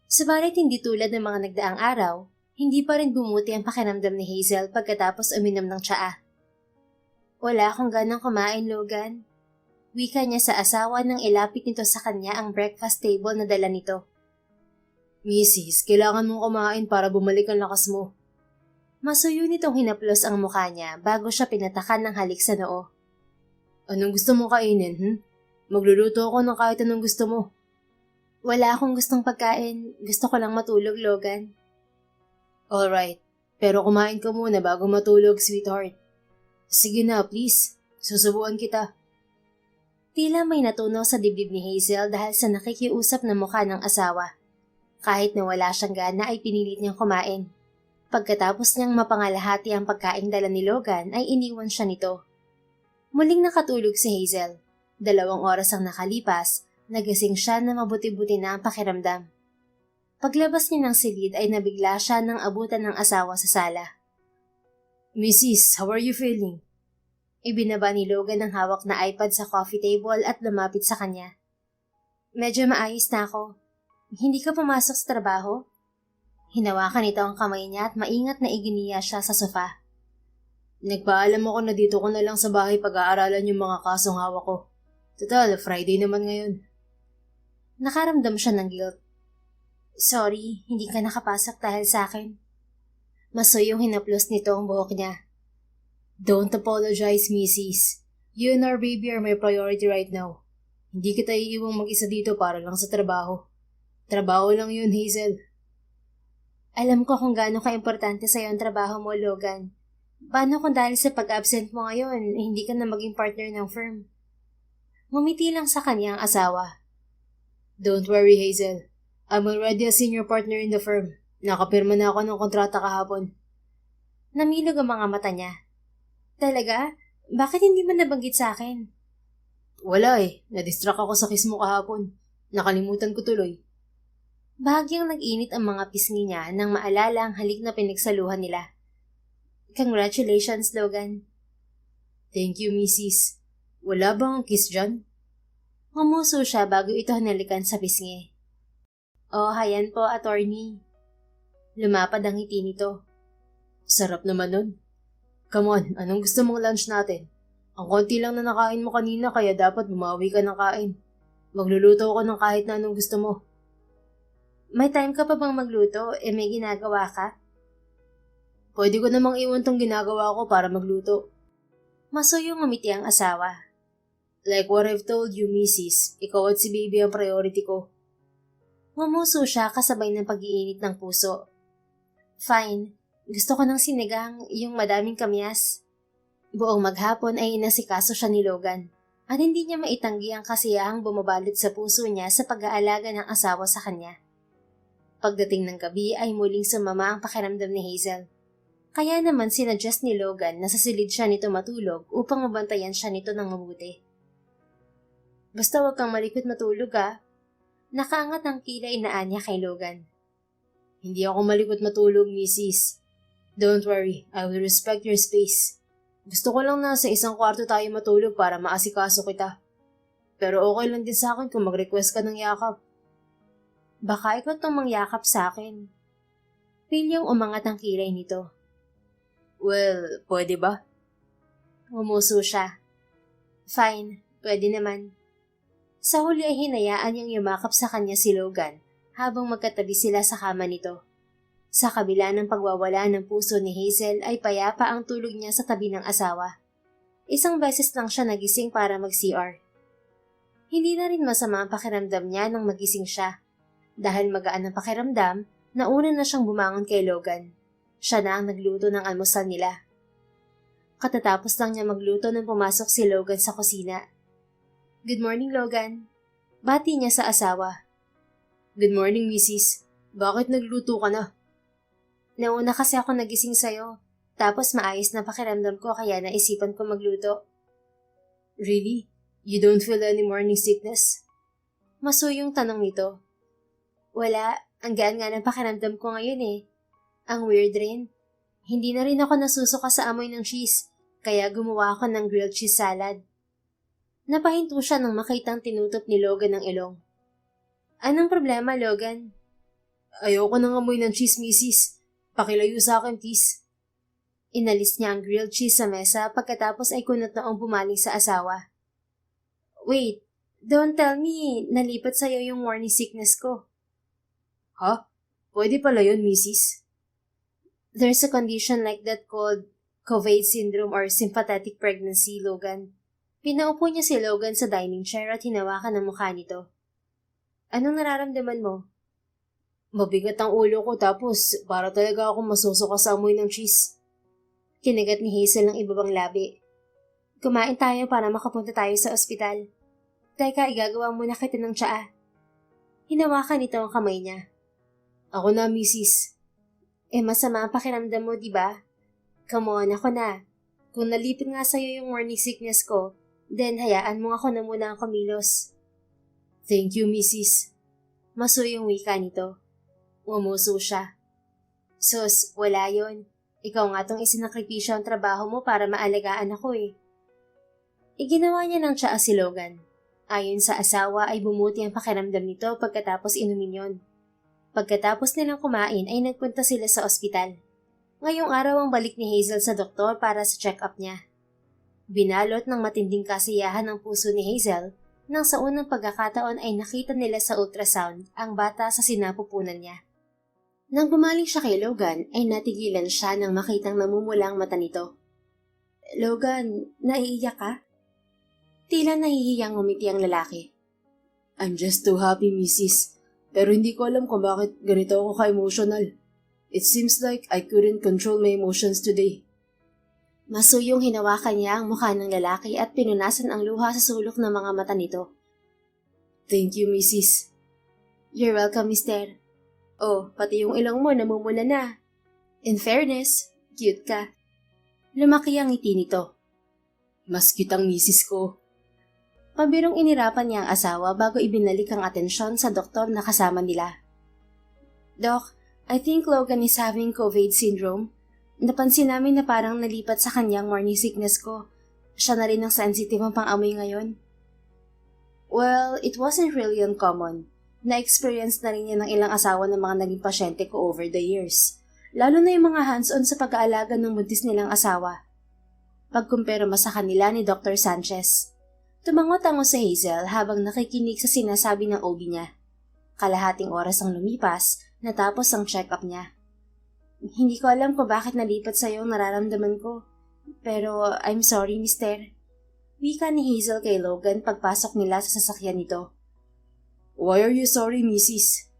Subalit hindi tulad ng mga nagdaang araw, hindi pa rin bumuti ang pakiramdam ni Hazel pagkatapos uminom ng tsaa. Wala akong ganang kumain, Logan. Wika niya sa asawa nang ilapit nito sa kanya ang breakfast table na dala nito. Mrs., kailangan mong kumain para bumalik ang lakas mo. Masuyo nitong hinaplos ang mukha niya bago siya pinatakan ng halik sa noo. Anong gusto mong kainin, Magluluto ako ng kahit anong gusto mo. Wala akong gustong pagkain. Gusto ko lang matulog, Logan. Alright, pero kumain ka muna bago matulog, sweetheart. Sige na, please. Susubuan kita. Tila may natunaw sa dibdib ni Hazel dahil sa nakikiusap na mukha ng asawa. Kahit na wala siyang gana ay pinilit niyang kumain. Pagkatapos niyang mapangalahati ang pagkaing dala ni Logan ay iniwan siya nito. Muling nakatulog si Hazel. 2 oras ang nakalipas, nagising siya na mabuti-buti na ang pakiramdam. Paglabas niya ng silid ay nabigla siya nang abutan ng asawa sa sala. Mrs., how are you feeling? Ibinaba ni Logan ang hawak na iPad sa coffee table at lumapit sa kanya. Medyo maayos na ako. Hindi ka pumasok sa trabaho? Hinawakan nito ang kamay niya at maingat na iginiya siya sa sofa. Nagpaalam ako na dito ko na lang sa bahay pag-aaralan yung mga kasong hawak ko. Total, Friday naman ngayon. Nakaramdam siya ng guilt. Sorry, hindi ka nakapasok dahil sa akin. Masuyong hinaplos nito ang buhok niya. Don't apologize, Mrs. You and our baby are my priority right now. Hindi kita iiwang mag-isa dito para lang sa trabaho. Trabaho lang yun, Hazel. Alam ko kung gaano ka-importante sa'yo ang trabaho mo, Logan. Paano kung dahil sa pag-absent mo ngayon, hindi ka na maging partner ng firm? Ngumiti lang sa kanya ang asawa. Don't worry, Hazel. I'm already a senior partner in the firm. Nakapirma na ako ng kontrata kahapon. Namilog ang mga mata niya. Talaga? Bakit hindi mo nabanggit sa akin? Wala Na-distract ako sa kiss mo kahapon. Nakalimutan ko tuloy. Bahagyang nag-init ang mga pisngi niya nang maalala ang halik na pinagsaluhan nila. Congratulations, Logan. Thank you, Mrs. Wala bang kiss dyan? Humuso siya bago ito hinalikan sa pisngi. Oh, hayan po, attorney. Lumapad ang ngiti nito. Sarap naman nun. Come on, anong gusto mong lunch natin? Ang konti lang na nakain mo kanina kaya dapat bumawi ka ng kain. Magluluto ako ng kahit na anong gusto mo. May time ka pa bang magluto? May ginagawa ka? Pwede ko namang iwan tong ginagawa ko para magluto. Masuyong ngumiti ang asawa. Like what I've told you, Mrs. Ikaw at si baby ang priority ko. Humuso siya kasabay ng pag-iinit ng puso. Fine. Gusto ko ng sinigang, yung madaming kamyas. Buong maghapon ay inasikaso siya ni Logan at hindi niya maitanggi ang kasiyahang bumabalot sa puso niya sa pag-aalaga ng asawa sa kanya. Pagdating ng gabi ay muling sumama ang pakiramdam ni Hazel. Kaya naman sinadjust ni Logan na sa silid siya nito matulog upang mabantayan siya nito ng mabuti. Basta wag kang malikot matulog ah. Nakaangat ang kilay na anya kay Logan. Hindi ako malikot matulog, Mrs. Don't worry, I will respect your space. Gusto ko lang na sa isang kwarto tayo matulog para maasikaso kita. Pero okay lang din sa akin kung mag-request ka ng yakap. Baka ikaw itong mangyakap sa akin. Pilyong umangat ang kilay nito. Well, pwede ba? Humuso siya. Fine, pwede naman. Sa huli ay hinayaan niyang yumakap sa kanya si Logan habang magkatabi sila sa kama nito. Sa kabila ng pagwawala ng puso ni Hazel ay payapa ang tulog niya sa tabi ng asawa. Isang beses lang siya nagising para mag-CR. Hindi na rin masama ang pakiramdam niya nang magising siya. Dahil magaan ang pakiramdam, nauna na siyang bumangon kay Logan. Siya na ang nagluto ng almusal nila. Katatapos lang niya magluto nang pumasok si Logan sa kusina. Good morning, Logan. Bati niya sa asawa. Good morning, Mrs. Bakit nagluto ka na? Nauna kasi ako nagising sa'yo. Tapos maayos na pakiramdam ko kaya naisipan ko magluto. Really? You don't feel any morning sickness? Masuyong tanong nito. Wala, ang gaan nga ng pakiramdam ko ngayon eh. Ang weird rin. Hindi na rin ako nasusuka sa amoy ng cheese, kaya gumawa ako ng grilled cheese salad. Napahinto siya nang makitang tinutop ni Logan ng ilong. Anong problema, Logan? Ayoko ng amoy ng cheese, Mrs. Pakilayo sa akin, please. Inalis niya ang grilled cheese sa mesa pagkatapos ay kunot noong pumaling sa asawa. Wait, don't tell me nalipat sa'yo yung morning sickness ko. Ha? Pwede pala yun, Mrs. There's a condition like that called Covad syndrome or sympathetic pregnancy, Logan. Pinaupo niya si Logan sa dining chair at hinawakan ang mukha nito. Anong nararamdaman mo? Mabigat ang ulo ko tapos para talaga akong masusuka sa amoy ng cheese. Kinagat ni Hazel ng ibabang labi. Kumain tayo para makapunta tayo sa ospital. Teka, igagawa muna kita ng tsaa. Hinawakan nito ang kamay niya. Ako na, Mrs. Masama ang pakiramdam mo, diba? Come on, ako na. Kung nalipit nga sa'yo yung morning sickness ko, then hayaan mo ako na muna ang kumilos. Thank you, Mrs. Masuyong wika nito. Umuso siya. Sus, wala yon. Ikaw nga tong isinakripisyo ang trabaho mo para maalagaan ako eh. Iginawa niya ng tsaa si Logan. Ayon sa asawa ay bumuti ang pakiramdam nito pagkatapos inumin yon. Pagkatapos nilang kumain ay nagpunta sila sa ospital. Ngayong araw ang balik ni Hazel sa doktor para sa check-up niya. Binalot ng matinding kasiyahan ang puso ni Hazel nang sa unang pagkakataon ay nakita nila sa ultrasound ang bata sa sinapupunan niya. Nang bumaling siya kay Logan ay natigilan siya nang makitang namumula ang mata nito. Logan, naiiyak ka? Tila nahihiyang ngumiti ang lalaki. I'm just too happy, Mrs. Pero hindi ko alam kung bakit ganito ako ka-emotional. It seems like I couldn't control my emotions today. Masuyong hinawakan niya ang mukha ng lalaki at pinunasan ang luha sa sulok ng mga mata nito. Thank you, Mrs. You're welcome, Mister. Oh, pati yung ilong mo namumula na. In fairness, cute ka. Lumaki ang ngiti nito. Mas cute ang misis ko. Pabirong inirapan niya ang asawa bago ibinalik ang atensyon sa doktor na kasama nila. Doc, I think Logan is having Covad syndrome. Napansin namin na parang nalipat sa kanyang morning sickness ko. Siya na rin ang sensitive ang pang-amoy ngayon. Well, it wasn't really uncommon. Na-experience na rin yan ng ilang asawa ng mga naging pasyente ko over the years. Lalo na yung mga hands-on sa pag-aalaga ng buntis nilang asawa. Pagkumpara mo sa kanila ni Dr. Sanchez. Tumango-tango si Hazel habang nakikinig sa sinasabi ng OB niya. Kalahating oras ang lumipas, natapos ang check-up niya. Hindi ko alam kung bakit nalipat sa'yo ang nararamdaman ko. Pero I'm sorry, mister. Wika ni Hazel kay Logan pagpasok nila sa sasakyan nito. Why are you sorry, Mrs.?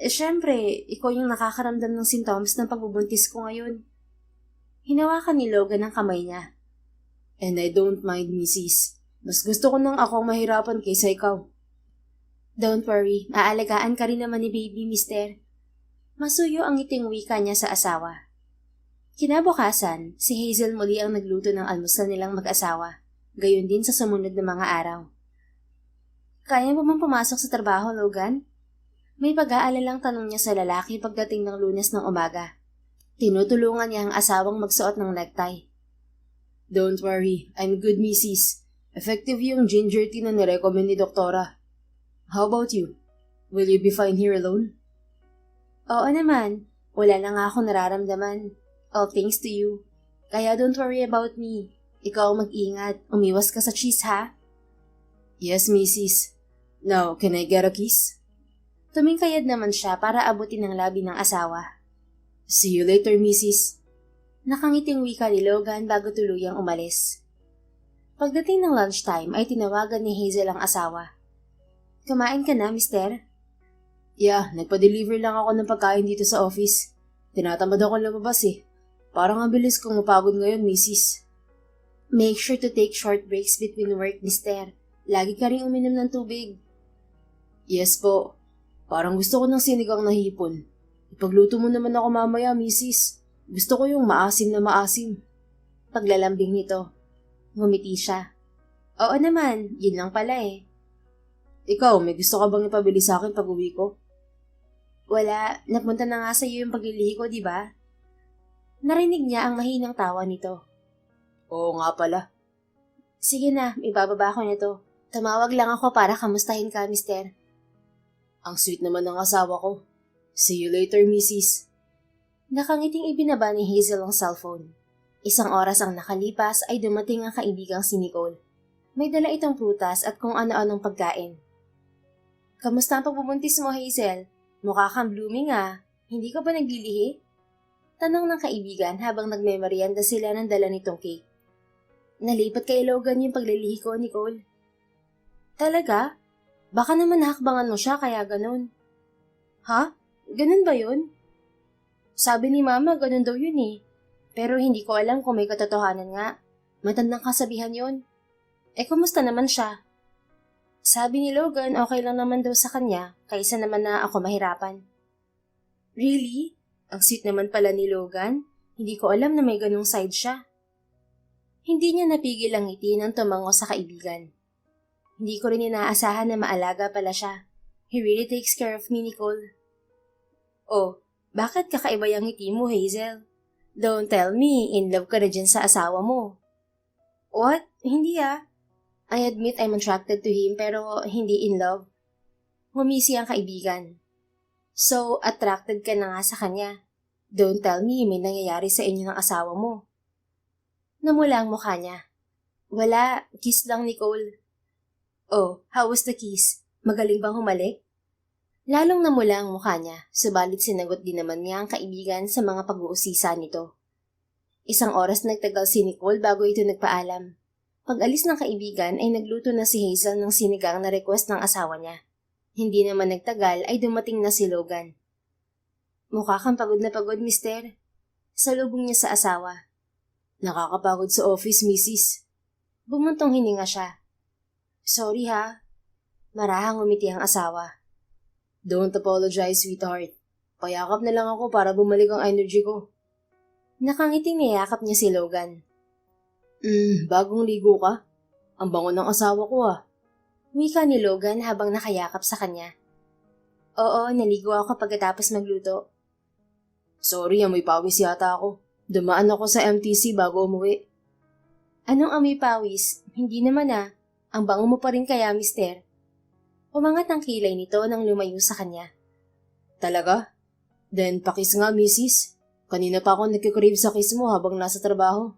Syempre, ikaw yung nakakaramdam ng sintomas ng pagbubuntis ko ngayon. Hinawakan ni Logan ang kamay niya. And I don't mind, Mrs. Mas gusto ko nang akong mahirapan kaysa ikaw. Don't worry, aalagaan ka rin naman ni baby, mister. Masuyo ang ngiting wika niya sa asawa. Kinabukasan, si Hazel muli ang nagluto ng almusal nilang mag-asawa, gayon din sa sumunod na mga araw. Kaya mo bang pumasok sa trabaho, Logan? May pag-aalalang tanong niya sa lalaki pagdating ng Lunes ng umaga. Tinutulungan niya ang asawang magsuot ng necktie. Don't worry, I'm good, Mrs. Effective yung ginger tea na nirecommend ni Doktora. How about you? Will you be fine here alone? Oo naman, wala na nga ako nararamdaman. All thanks to you. Kaya don't worry about me. Ikaw mag-ingat, umiwas ka sa cheese ha? Yes, Mrs. Now, can I get a kiss? Tumingkayad naman siya para abutin ang labi ng asawa. See you later, Mrs. Nakangiting wika ni Logan bago tuluyang umalis. Pagdating ng lunchtime ay tinawagan ni Hazel ang asawa. Kumain ka na, mister? Yeah, nagpa-deliver lang ako ng pagkain dito sa office. Tinatamad ako lumabas eh. Parang ang bilis kong mapagod ngayon, Mrs. Make sure to take short breaks between work, mister. Lagi ka rin uminom ng tubig. Yes po. Parang gusto ko ng sinigang na hipon. Ipagluto mo naman ako mamaya, Mrs. Gusto ko yung maasim na maasim. Paglalambing nito. Ngumiti siya. Oo naman, yun lang pala eh. Ikaw, may gusto ka bang ipabili sa akin pag uwi ko? Wala, napunta na nga sa iyo yung paglilihi ko, di ba? Narinig niya ang mahinang tawa nito. Oo nga pala. Sige na, ibababa ko nito. Tumawag lang ako para kamustahin ka, mister. Ang sweet naman ng asawa ko. See you later, Mrs. Nakangiting ibinaba ni Hazel ang cellphone. Isang oras ang nakalipas ay dumating ang kaibigang si Nicole. May dala itong prutas at kung ano-anong pagkain. Kamusta ang pagbubuntis mo, Hazel? Mukha kang blooming ah. Hindi ka ba naglilihi? Tanong ng kaibigan habang nagmemorianda sila ng dala nitong cake. Nalipat kay Logan yung paglilihi ko, Nicole. Talaga? Baka naman nahakbangan mo siya kaya ganun. Ha? Ganun ba yun? Sabi ni Mama, ganun daw yun eh. Pero hindi ko alam kung may katotohanan nga. Matandang kasabihan yun. Eh, kumusta naman siya? Sabi ni Logan, okay lang naman daw sa kanya, kaysa naman na ako mahirapan. Really? Ang sweet naman pala ni Logan. Hindi ko alam na may ganung side siya. Hindi niya napigil ang ngiti nang tumango sa kaibigan. Hindi ko rin inaasahan na maalaga pala siya. He really takes care of me, Nicole. Oh, bakit kakaiba yung ngiti mo, Hazel? Don't tell me, in love ka na dyan sa asawa mo. What? Hindi ah. I admit I'm attracted to him pero hindi in love. Humisi ang kaibigan. So, attracted ka na nga sa kanya. Don't tell me may nangyayari sa inyo ng asawa mo. Namula ang mukha niya. Wala, kiss lang, Nicole. Oh, how was the kiss? Magaling bang humalik? Lalong namula ang mukha niya, subalit sinagot din naman niya ang kaibigan sa mga pag-uusisa nito. Isang oras nagtagal si Nicole bago ito nagpaalam. Pag-alis ng kaibigan ay nagluto na si Hazel ng sinigang na request ng asawa niya. Hindi naman nagtagal ay dumating na si Logan. Mukha kang pagod na pagod, mister. Salubong niya sa asawa. Nakakapagod sa office, Mrs. Bumuntong hininga siya. Sorry ha. Marahang umiti ang asawa. Don't apologize, sweetheart. Payakap na lang ako para bumalik ang energy ko. Nakangiting niyakap niya si Logan. Bagong ligo ka? Ang bango ng asawa ko ah. Wika ni Logan habang nakayakap sa kanya. Oo, naligo ako pagkatapos magluto. Sorry, amoy pawis yata ako. Dumaan ako sa MTC bago umuwi. Anong amoy pawis? Hindi naman Ang bango mo pa rin kaya, mister. Umangat ang kilay nito nang lumayo sa kanya. Talaga? Then pakis nga, misis. Kanina pa ako nagkikrave sa kiss mo habang nasa trabaho.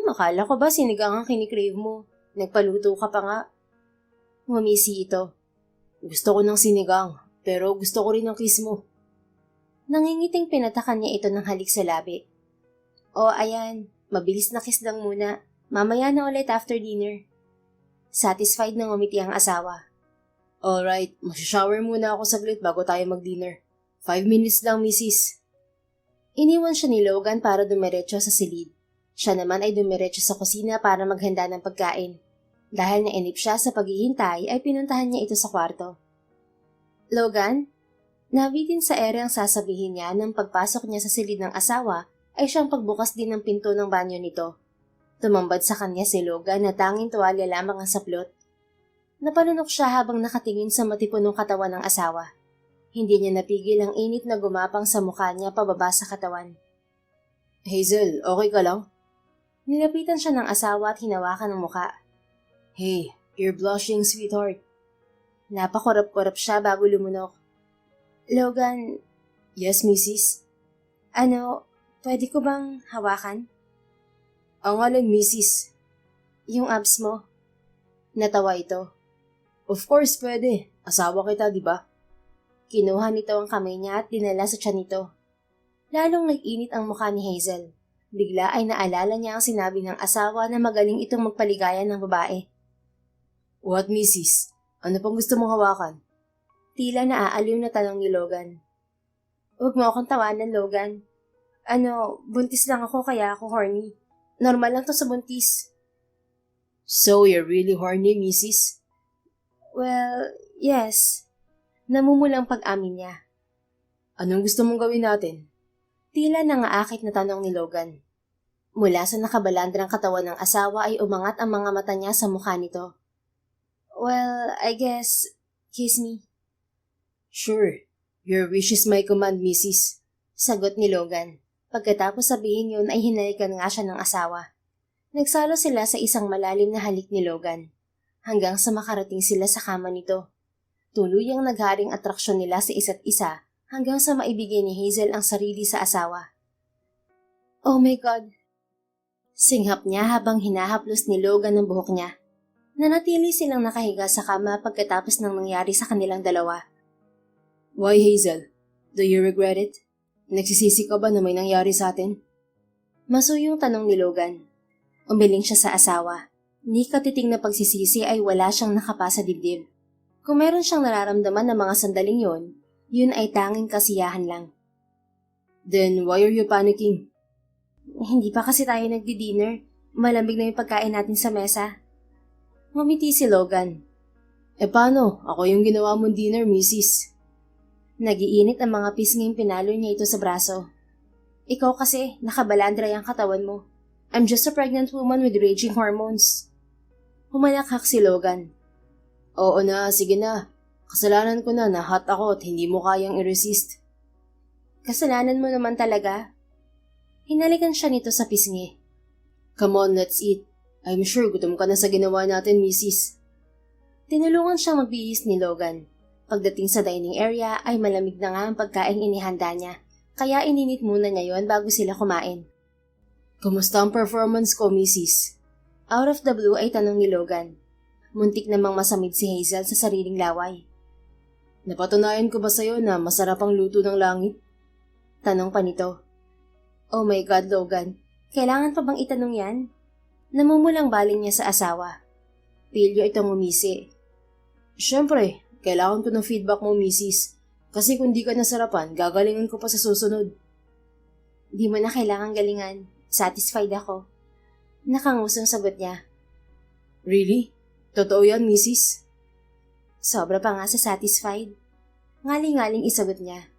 Akala ko ba sinigang ang kinikrave mo? Nagpaluto ka pa nga. Ngumisi ito. Gusto ko ng sinigang, pero gusto ko rin ng kiss mo. Nangingiting pinatakan niya ito ng halik sa labi. O ayan, mabilis na kiss lang muna. Mamaya na ulit after dinner. Satisfied na ngumiti ang asawa. Alright, magsha-shower muna ako saglit bago tayo mag-dinner. 5 minutes lang, misis. Iniwan siya ni Logan para dumiretso sa silid. Siya naman ay dumiretso sa kusina para maghanda ng pagkain. Dahil nainip siya sa paghihintay ay pinuntahan niya ito sa kwarto. Logan? Nabitin sa ere ang sasabihin niya nang pagpasok niya sa silid ng asawa ay siyang pagbukas din ng pinto ng banyo nito. Tumambad sa kanya si Logan na tanging tuwalya lamang ang saplot. Napalunok siya habang nakatingin sa matipunong katawan ng asawa. Hindi niya napigil ang init na gumapang sa mukha niya pababa sa katawan. Hazel, okay ka lang? Nilapitan siya ng asawa at hinawakan ang mukha. Hey, you're blushing, sweetheart. Napakurap-kurap siya bago lumunok. Logan, Yes, misis. Pwede ko bang hawakan? Ang alin, misis? Yung abs mo. Natawa ito. Of course, pwede. Asawa kita, di ba? Kinuha nito ang kamay niya at dinala sa tiyan nito. Lalong nag-init ang mukha ni Hazel. Bigla ay naalala niya ang sinabi ng asawa na magaling itong magpaligaya ng babae. What, misis? Ano pang gusto mong hawakan? Tila naaaliw na tanong ni Logan. Huwag mo akong tawanan, Logan. Buntis lang ako kaya ako horny. Normal lang to sa buntis. So, you're really horny, misis? Well, yes. Namumulang pag-amin niya. Anong gusto mong gawin natin? Tila nangaakit na tanong ni Logan. Mula sa nakabalandrang katawan ng asawa ay umangat ang mga mata niya sa mukha nito. Well, I guess, kiss me. Sure. Your wish is my command, misis. Sagot ni Logan. Pagkatapos sabihin yun ay hinalikan nga siya ng asawa. Nagsalo sila sa isang malalim na halik ni Logan. Hanggang sa makarating sila sa kama nito. Tuluyang nagharing atraksyon nila sa isa't isa hanggang sa maibigay ni Hazel ang sarili sa asawa. Oh my God! Singhap niya habang hinahaplos ni Logan ang buhok niya. Nanatili silang nakahiga sa kama pagkatapos ng nangyari sa kanilang dalawa. Why, Hazel? Do you regret it? Nagsisisi ka ba na may nangyari sa atin? Masuyong tanong ni Logan. Umiling siya sa asawa. Ni katiting na pagsisisi ay wala siyang nakapa sa dibdib. Kung meron siyang nararamdaman ng mga sandaling yun ay tanging kasiyahan lang. Then why are you panicking? Hindi pa kasi tayo nagdi-dinner. Malamig na yung pagkain natin sa mesa. Ngumiti si Logan. Paano? Ako yung ginawa mong dinner, misis. Nagiinit ang mga pisnging pinalo niya ito sa braso. Ikaw kasi, nakabalandra yung katawan mo. I'm just a pregnant woman with raging hormones. Humalakhak si Logan. Oo na, sige na. Kasalanan ko na hot ako at hindi mo kayang i-resist. Kasalanan mo naman talaga. Hinalikan siya nito sa pisngi. Come on, let's eat. I'm sure gutom ka na sa ginawa natin, misis. Tinulungan siyang magbihis ni Logan. Pagdating sa dining area ay malamig na nga ang pagkain inihanda niya, kaya ininit muna niya yon bago sila kumain. Kumusta ang performance ko, misis? Out of the blue ay tanong ni Logan. Muntik namang masamid si Hazel sa sariling laway. Napatunayan ko ba sa'yo na masarap ang luto ng langit? Tanong pa nito. Oh my God, Logan. Kailangan pa bang itanong yan? Namumulang baling niya sa asawa. Pilyo itong umisi. Siyempre, kailangan ko ng feedback mo, misis. Kasi kung di ka nasarapan, gagalingan ko pa sa susunod. Di mo na kailangan galingan. Satisfied ako. Nakangusong sagot niya. Really? Totoo yan, misis? Sobra pa nga sa satisfied. Ngaling-ngaling isagot niya.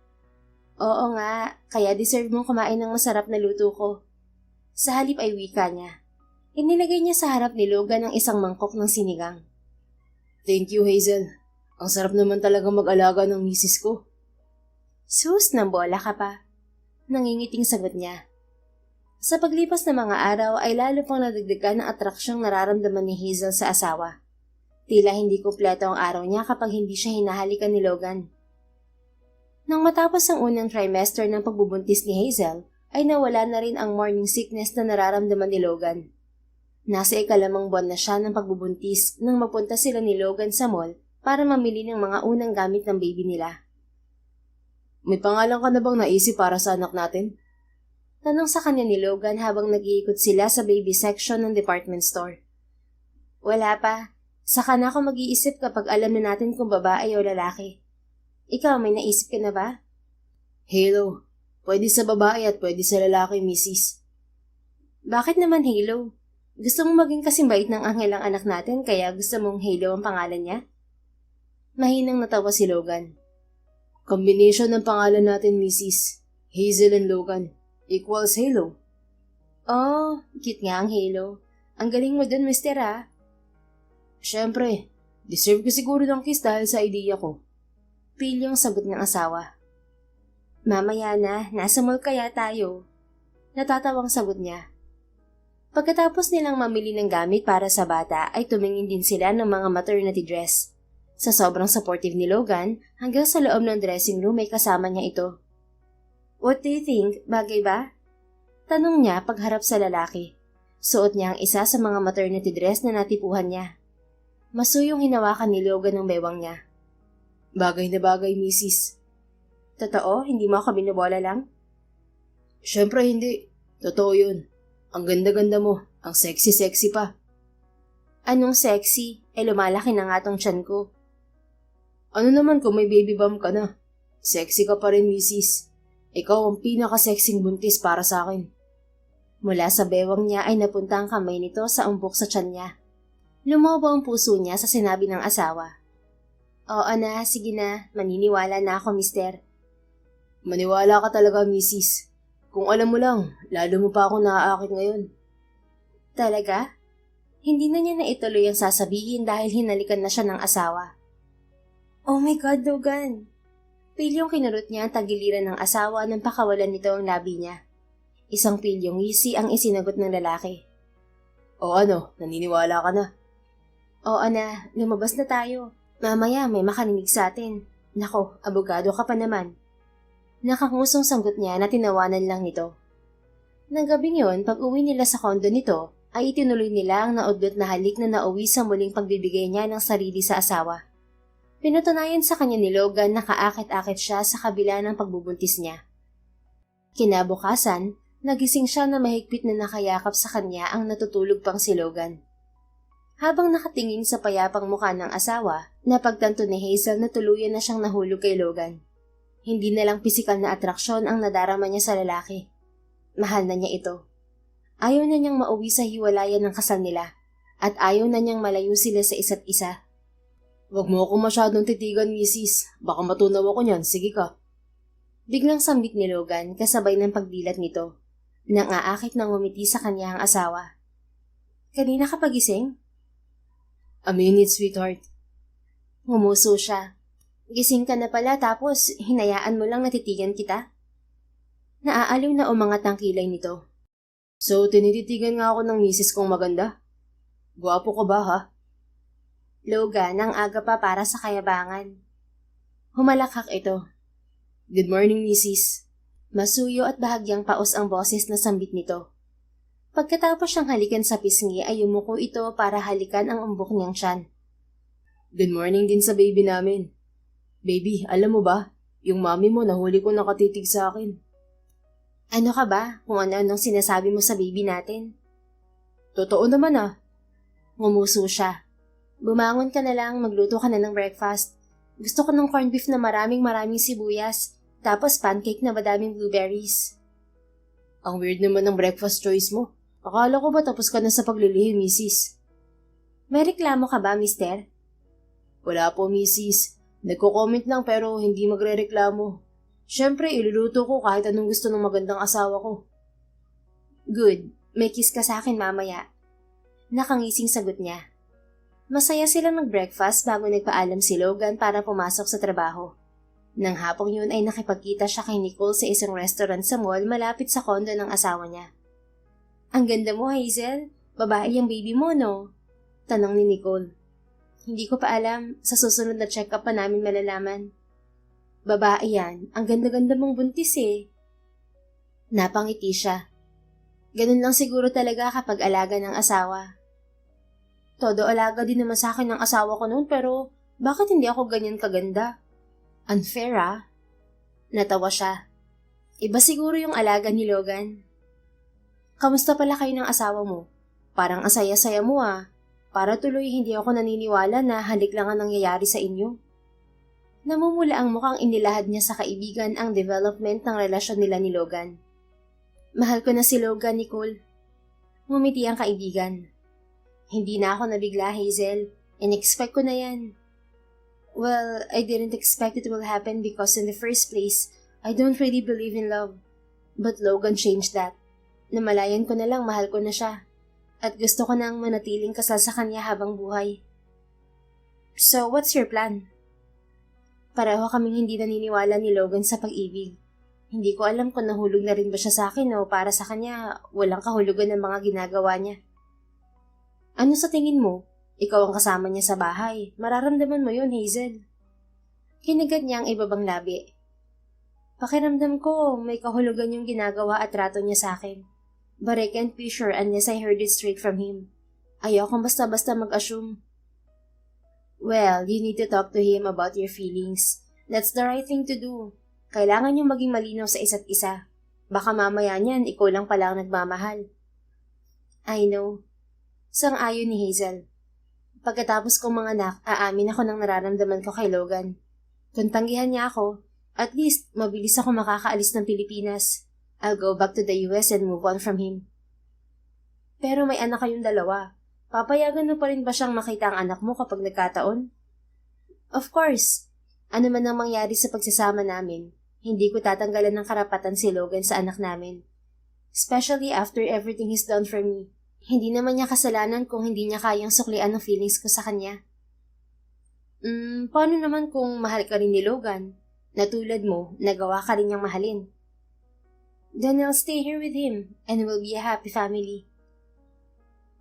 Oo nga, kaya deserve mong kumain ng masarap na luto ko. Sa halip ay wika niya. Inilagay niya sa harap ni Logan ang isang mangkok ng sinigang. Thank you, Hazel. Ang sarap naman talaga mag-alaga ng misis ko. Sus, ng bola ka pa. Nangingiting sagot niya. Sa paglipas ng mga araw ay lalo pang nadagdagan ng atraksyong nararamdaman ni Hazel sa asawa. Tila hindi kumpleto ang araw niya kapag hindi siya hinahalikan ni Logan. Nang matapos ang unang trimester ng pagbubuntis ni Hazel, ay nawala na rin ang morning sickness na nararamdaman ni Logan. Nasa ikalamang buwan na siya ng pagbubuntis nang magpunta sila ni Logan sa mall para mamili ng mga unang gamit ng baby nila. May pangalan ka na bang naisip para sa anak natin? Tanong sa kanya ni Logan habang nag-iikot sila sa baby section ng department store. Wala pa. Saka na ako mag-iisip kapag alam na natin kung babae o lalaki. Ikaw, may naisip ka na ba? Halo. Pwede sa babae at pwede sa lalaki, Mrs. Bakit naman Halo? Gusto mong maging kasing bait ng anghel ang anak natin kaya gusto mong Halo ang pangalan niya? Mahinang natawa si Logan. Combination ng pangalan natin, Mrs. Hazel and Logan equals Halo. Oh, cute nga ang Halo. Ang galing mo dun, mister ah. Siyempre, deserve ko siguro ng kiss dahil sa idea ko. Pilyong sagot ng asawa. Mamaya na, nasa mall kaya tayo. Natatawang sagot niya. Pagkatapos nilang mamili ng gamit para sa bata ay tumingin din sila ng mga maternity dress. Sa sobrang supportive ni Logan, hanggang sa loob ng dressing room ay kasama niya ito. What do you think? Bagay ba? Tanong niya pagharap sa lalaki. Suot niya ang isa sa mga maternity dress na natipuhan niya. Masuyong hinawakan ni Logan ang bewang niya. Bagay na bagay, Mrs. Totoo? Hindi mo ako binubola lang? Siyempre hindi. Totoo yun. Ang ganda-ganda mo. Ang sexy-sexy pa. Anong sexy? Lumalaki na nga tong tiyan ko. Ano naman kung may baby bump ka na? Sexy ka pa rin, Mrs. Ikaw ang pinaka-sexing buntis para sa akin. Mula sa bewang niya ay napunta ang kamay nito sa umbok sa tiyan niya. Lumawa ang puso niya sa sinabi ng asawa. Oo na, sige na. Maniniwala na ako, mister. Maniwala ka talaga, Mrs. Kung alam mo lang, lalo mo pa ako naaakit ngayon. Talaga? Hindi na niya naituloy ang sasabihin dahil hinalikan na siya ng asawa. Oh my God, Logan! Pilyong kinurot niya ang tagiliran ng asawa nang pakawalan nito ang labi niya. Isang pilyong ngisi ang isinagot ng lalaki. O ano, naniniwala ka na? Oo na, lumabas na tayo. Mamaya may makarinig sa atin. Nako, abogado ka pa naman. Nakangusong sanggot niya na tinawanan lang nito. Nang gabing yun, pag uwi nila sa kondo nito, ay itinuloy nila ang naudlot na halik na nauwi sa muling pagbibigay niya ng sarili sa asawa. Pinatunayan sa kanya ni Logan na kaakit-akit siya sa kabila ng pagbubuntis niya. Kinabukasan, nagising siya na mahigpit na nakayakap sa kanya ang natutulog pang si Logan. Habang nakatingin sa payapang mukha ng asawa, napagtanto ni Hazel na tuluyan na siyang nahulog kay Logan. Hindi na lang pisikal na atraksyon ang nadarama niya sa lalaki. Mahal na niya ito. Ayaw na niyang mauwi sa hiwalayan ng kasal nila at ayaw na niyang malayo sila sa isa't isa. Huwag mo ako masyadong titigan, Mrs. Baka matunaw ako niyan. Sige ka. Biglang sambit ni Logan kasabay ng pagdilat nito. Nang aakit na ngumiti sa kanya ang asawa. Kanina ka pagising? A minute, sweetheart. Ngumuso siya. Gising ka na pala tapos hinayaan mo lang natitigan kita? Naaaliw na umangat ang kilay nito. So, tinititigan nga ako ng misis kong maganda? Gwapo ka ba, ha? Logan, ang aga pa para sa kayabangan. Humalakhak ito. Good morning, Mrs. Masuyo at bahagyang paos ang boses na sambit nito. Pagkatapos siyang halikan sa pisngi ay yumuko ito para halikan ang umbok niyang tiyan. Good morning din sa baby namin. Baby, alam mo ba? Yung mami mo nahuli ko nakatitig sa akin. Ano ka ba? Kung ano-anong sinasabi mo sa baby natin? Totoo naman ah. Ngumuso siya. Bumangon ka na lang, magluto ka na ng breakfast. Gusto ko ng corned beef na maraming sibuyas, tapos pancake na madaming blueberries. Ang weird naman ng breakfast choice mo. Akala ko ba tapos ka na sa paglilihim, Mrs.? May reklamo ka ba, mister? Wala po, Mrs. Nagko-comment lang pero hindi magre-reklamo. Siyempre, iluluto ko kahit anong gusto ng magandang asawa ko. Good. May kiss ka sa akin mamaya. Nakangising sagot niya. Masaya silang nag-breakfast bago nagpaalam si Logan para pumasok sa trabaho. Nang hapong yun ay nakipagkita siya kay Nicole sa isang restaurant sa mall malapit sa kondo ng asawa niya. Ang ganda mo, Hazel. Babae yung baby mo, no? Tanong ni Nicole. Hindi ko pa alam. Sa susunod na check-up pa namin malalaman. Babae yan. Ang ganda-ganda mong buntis eh. Napangiti siya. Ganun lang siguro talaga kapag alaga ng asawa. Todo alaga din naman sa akin ng asawa ko noon pero bakit hindi ako ganyan kaganda? Unfair ah. Natawa siya. Iba siguro yung alaga ni Logan. Kamusta pala kayo ng asawa mo? Parang asaya-saya mo ah. Para tuloy hindi ako naniniwala na halik lang ang nangyayari sa inyo. Namumula ang mukhang inilahad niya sa kaibigan ang development ng relasyon nila ni Logan. Mahal ko na si Logan, Nicole. Ngumiti ang kaibigan. Hindi na ako nabigla, Hazel. In-expect ko na yan. Well, I didn't expect it will happen because in the first place, I don't really believe in love. But Logan changed that. Namalayan ko na lang mahal ko na siya. At gusto ko nang manatiling kasal sa kanya habang buhay. So, what's your plan? Pareho kaming hindi naniniwala ni Logan sa pag-ibig. Hindi ko alam kung nahulog na rin ba siya sa akin o para sa kanya walang kahulugan ng mga ginagawa niya. Ano sa tingin mo? Ikaw ang kasama niya sa bahay. Mararamdaman mo yun, Hazel. Kinagat niya ang ibabang labi. Pakiramdam ko may kahulugan yung ginagawa at trato niya sa akin. But I can't be sure unless I heard it straight from him. Ayokong basta-basta mag-assume. Well, you need to talk to him about your feelings. That's the right thing to do. Kailangan niyong maging malinaw sa isa't isa. Baka mamaya niyan, ikaw lang pala ang nagmamahal. I know. Sang-ayon ni Hazel. Pagkatapos kong mga anak, aamin ako ng nararamdaman ko kay Logan. Kung tanggihan niya ako, at least mabilis ako makakaalis ng Pilipinas. I'll go back to the US and move on from him. Pero may anak kayong dalawa. Papayagan mo pa rin ba siyang makita ang anak mo kapag nagkataon? Of course. Ano man ang mangyari sa pagsasama namin, hindi ko tatanggalan ng karapatan si Logan sa anak namin. Especially after everything he's done for me. Hindi naman niya kasalanan kung hindi niya kayang suklian ang feelings ko sa kanya. Paano naman kung mahal ka rin ni Logan? Na tulad mo, nagawa ka rin niyang mahalin. Then I'll stay here with him and we'll be a happy family.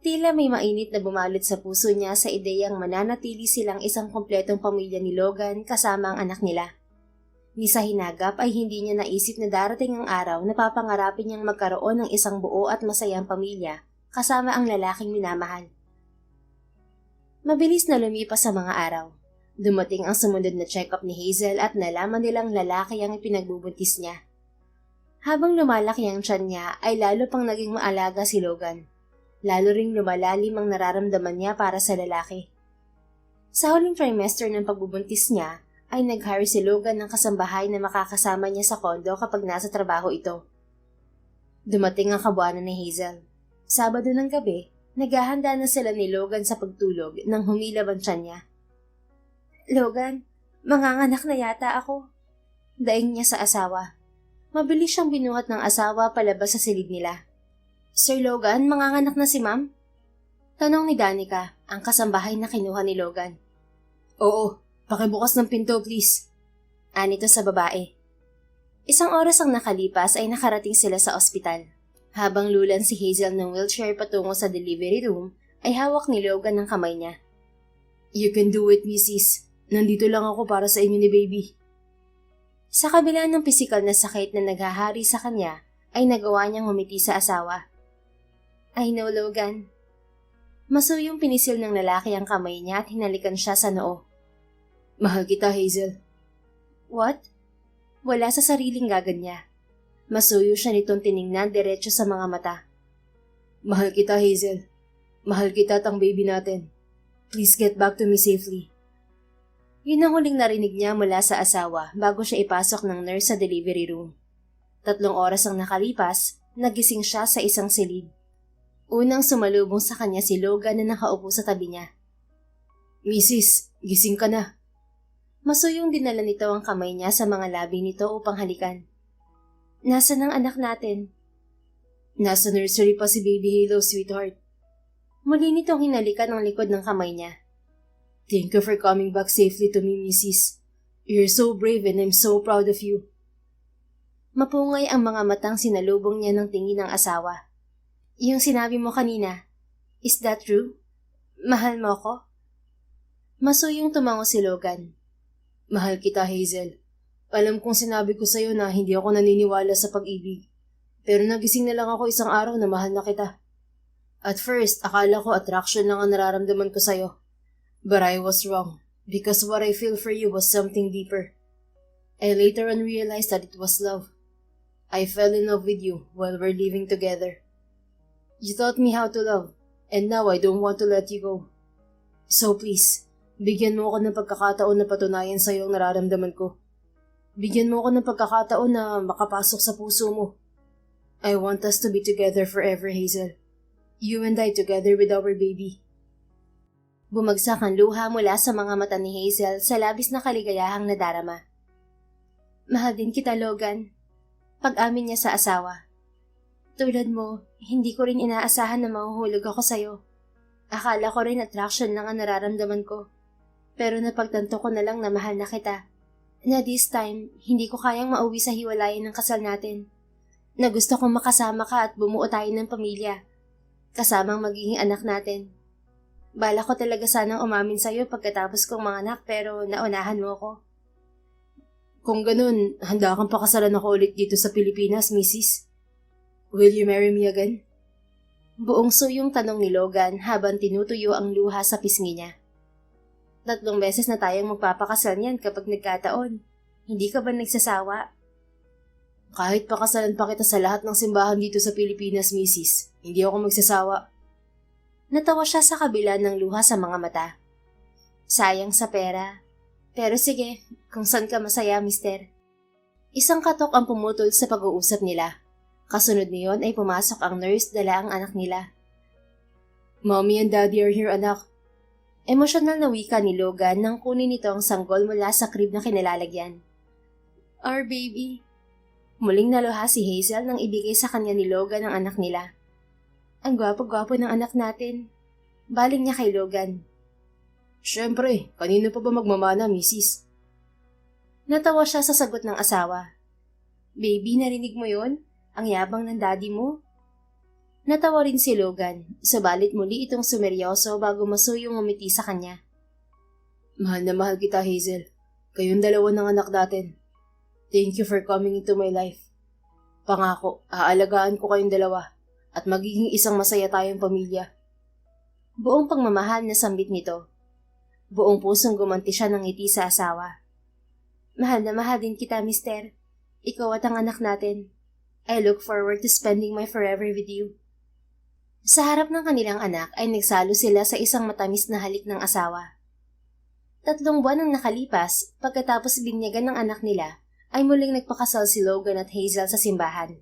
Tila may mainit na bumalot sa puso niya sa ideyang mananatili silang isang kompletong pamilya ni Logan kasama ang anak nila. Ni sa hinagap ay hindi niya naisip na darating ang araw na papangarapin niyang magkaroon ng isang buo at masayang pamilya kasama ang lalaking minamahal. Mabilis na lumipas sa mga araw. Dumating ang sumunod na check-up ni Hazel at nalaman nilang lalaki ang ipinagbubuntis niya. Habang lumalaki ang tiyan niya ay lalo pang naging maalaga si Logan. Lalo ring lumalalim ang nararamdaman niya para sa lalaki. Sa huling trimester ng pagbubuntis niya, ay nag-hire si Logan ng kasambahay na makakasama niya sa kondo kapag nasa trabaho ito. Dumating ang kabuanan ni Hazel. Sabado ng gabi, naghahanda na sila ni Logan sa pagtulog nang humilab ang tiyan niya. Logan, manganganak na yata ako. Daing niya sa asawa. Mabilis siyang binuhat ng asawa palabas sa silid nila. Sir Logan, manganganak na si Ma'am? Tanong ni Danica, ang kasambahay na kinuha ni Logan. Oo, pakibukas ng pinto please. Anito sa babae. Isang oras ang nakalipas ay nakarating sila sa ospital. Habang lulan si Hazel ng wheelchair patungo sa delivery room, ay hawak ni Logan ng kamay niya. You can do it, Mrs. Nandito lang ako para sa inyo ni baby. Sa kabila ng pisikal na sakit na naghahari sa kanya, ay nagawa niyang humiti sa asawa. I know, Logan. Masuyong pinisil ng lalaki ang kamay niya at hinalikan siya sa noo. Mahal kita, Hazel. What? Wala sa sariling gagad niya. Masuyo siya nitong tiningnan diretso sa mga mata. Mahal kita, Hazel. Mahal kita at ang baby natin. Please get back to me safely. Yun ang huling narinig niya mula sa asawa bago siya ipasok ng nurse sa delivery room. 3 oras ang nakalipas, nagising siya sa isang silid. Unang sumalubong sa kanya si Logan na nakaupo sa tabi niya. Mrs., gising ka na. Masuyong dinala nito ang kamay niya sa mga labi nito upang halikan. Nasaan ang anak natin? Nasa nursery pa si Baby Halo, sweetheart. Muli nitong hinalikan ang likod ng kamay niya. Thank you for coming back safely to me, Mrs. You're so brave and I'm so proud of you. Mapungay ang mga matang sinalubong niya ng tingin ng asawa. Yung sinabi mo kanina, is that true? Mahal mo ko? Masuyong tumango si Logan. Mahal kita, Hazel. Alam kong sinabi ko sa'yo na hindi ako naniniwala sa pag-ibig. Pero nagising na lang ako isang araw na mahal na kita. At first, akala ko attraction lang ang nararamdaman ko sa'yo. But I was wrong, because what I feel for you was something deeper. I later on realized that it was love. I fell in love with you while we're living together. You taught me how to love, and now I don't want to let you go. So please, bigyan mo ako ng pagkakataon na patunayan sa'yo ang nararamdaman ko. Bigyan mo ako ng pagkakataon na makapasok sa puso mo. I want us to be together forever, Hazel. You and I together with our baby. Bumagsak ang luha mula sa mga mata ni Hazel sa labis na kaligayahang nadarama. Mahal din kita, Logan. Pag-amin niya sa asawa. Tulad mo, hindi ko rin inaasahan na mahuhulog ako sa'yo. Akala ko rin attraction lang ang nararamdaman ko. Pero napagtanto ko na lang na mahal na kita. Na this time, hindi ko kayang mauwi sa hiwalayan ng kasal natin. Na gusto kong makasama ka at bumuo tayo ng pamilya. Kasamang magiging anak natin. Bala ko talaga sanang umamin sa'yo pagkatapos kong manganak pero naunahan mo ko. Kung ganun, handa kang pakasalan ako ulit dito sa Pilipinas, Mrs. Will you marry me again? Buong suyong tanong ni Logan habang tinutuyo ang luha sa pisngi niya. 3 beses na tayong magpapakasal niyan kapag nagkataon. Hindi ka ba nagsasawa? Kahit pakasalan pa kita sa lahat ng simbahan dito sa Pilipinas, Mrs. Hindi ako magsasawa. Natawa siya sa kabila ng luha sa mga mata. Sayang sa pera. Pero sige, kung saan ka masaya, mister. Isang katok ang pumutol sa pag-uusap nila. Kasunod niyon ay pumasok ang nurse dala ang anak nila. Mommy and Daddy are here, anak. Emosyonal na wika ni Logan nang kunin nito ang sanggol mula sa crib na kinilalagyan. Our baby. Muling naluha si Hazel nang ibigay sa kanya ni Logan ang anak nila. Ang gwapo-gwapo ng anak natin. Baling niya kay Logan. Siyempre, kanino pa ba magmamana, Mrs.? Natawa siya sa sagot ng asawa. Baby, narinig mo yon? Ang yabang ng daddy mo? Natawa rin si Logan, subalit muli itong sumeryoso bago masuyong umiti sa kanya. Mahal na mahal kita, Hazel. Kayong dalawa ng anak natin. Thank you for coming into my life. Pangako, aalagaan ko kayong dalawa at magiging isang masaya tayong pamilya. Buong pagmamahal na sambit nito. Buong pusong gumanti siya ng ngiti sa asawa. Mahal na mahal din kita, mister. Ikaw at ang anak natin. I look forward to spending my forever with you. Sa harap ng kanilang anak ay nagsalo sila sa isang matamis na halik ng asawa. 3 buwan ang nakalipas pagkatapos binyagan ng anak nila ay muling nagpakasal si Logan at Hazel sa simbahan.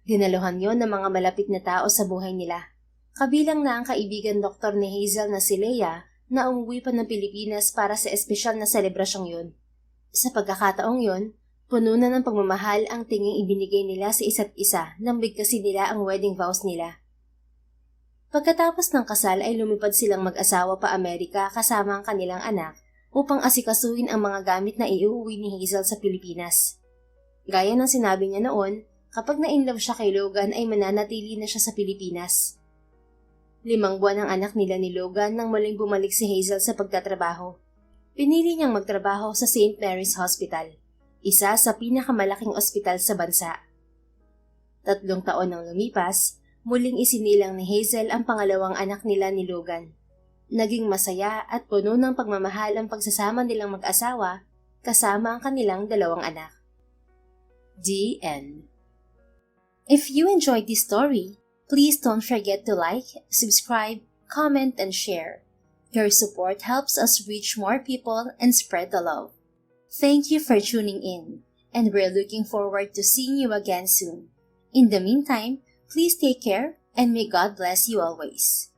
Dinaluhan yon ng mga malapit na tao sa buhay nila. Kabilang na ang kaibigan doktor ni Hazel na si Leia na umuwi pa ng Pilipinas para sa espesyal na selebrasyong yun. Sa pagkakataong yon, puno na ng pagmamahal ang tinging ibinigay nila sa isa't isa nang bigkasin nila ang wedding vows nila. Pagkatapos ng kasal ay lumipad silang mag-asawa pa Amerika kasama ang kanilang anak upang asikasuhin ang mga gamit na iuuwi ni Hazel sa Pilipinas. Gaya ng sinabi niya noon, kapag na-inlove siya kay Logan ay mananatili na siya sa Pilipinas. 5 buwan ang anak nila ni Logan nang muling bumalik si Hazel sa pagtatrabaho. Pinili niyang magtrabaho sa St. Mary's Hospital, isa sa pinakamalaking ospital sa bansa. 3 taon nang lumipas, muling isinilang ni Hazel ang pangalawang anak nila ni Logan. Naging masaya at puno ng pagmamahal ang pagsasama nilang mag-asawa kasama ang kanilang 2 anak. The End. If you enjoyed this story, please don't forget to like, subscribe, comment, and share. Your support helps us reach more people and spread the love. Thank you for tuning in, and we're looking forward to seeing you again soon. In the meantime, please take care and may God bless you always.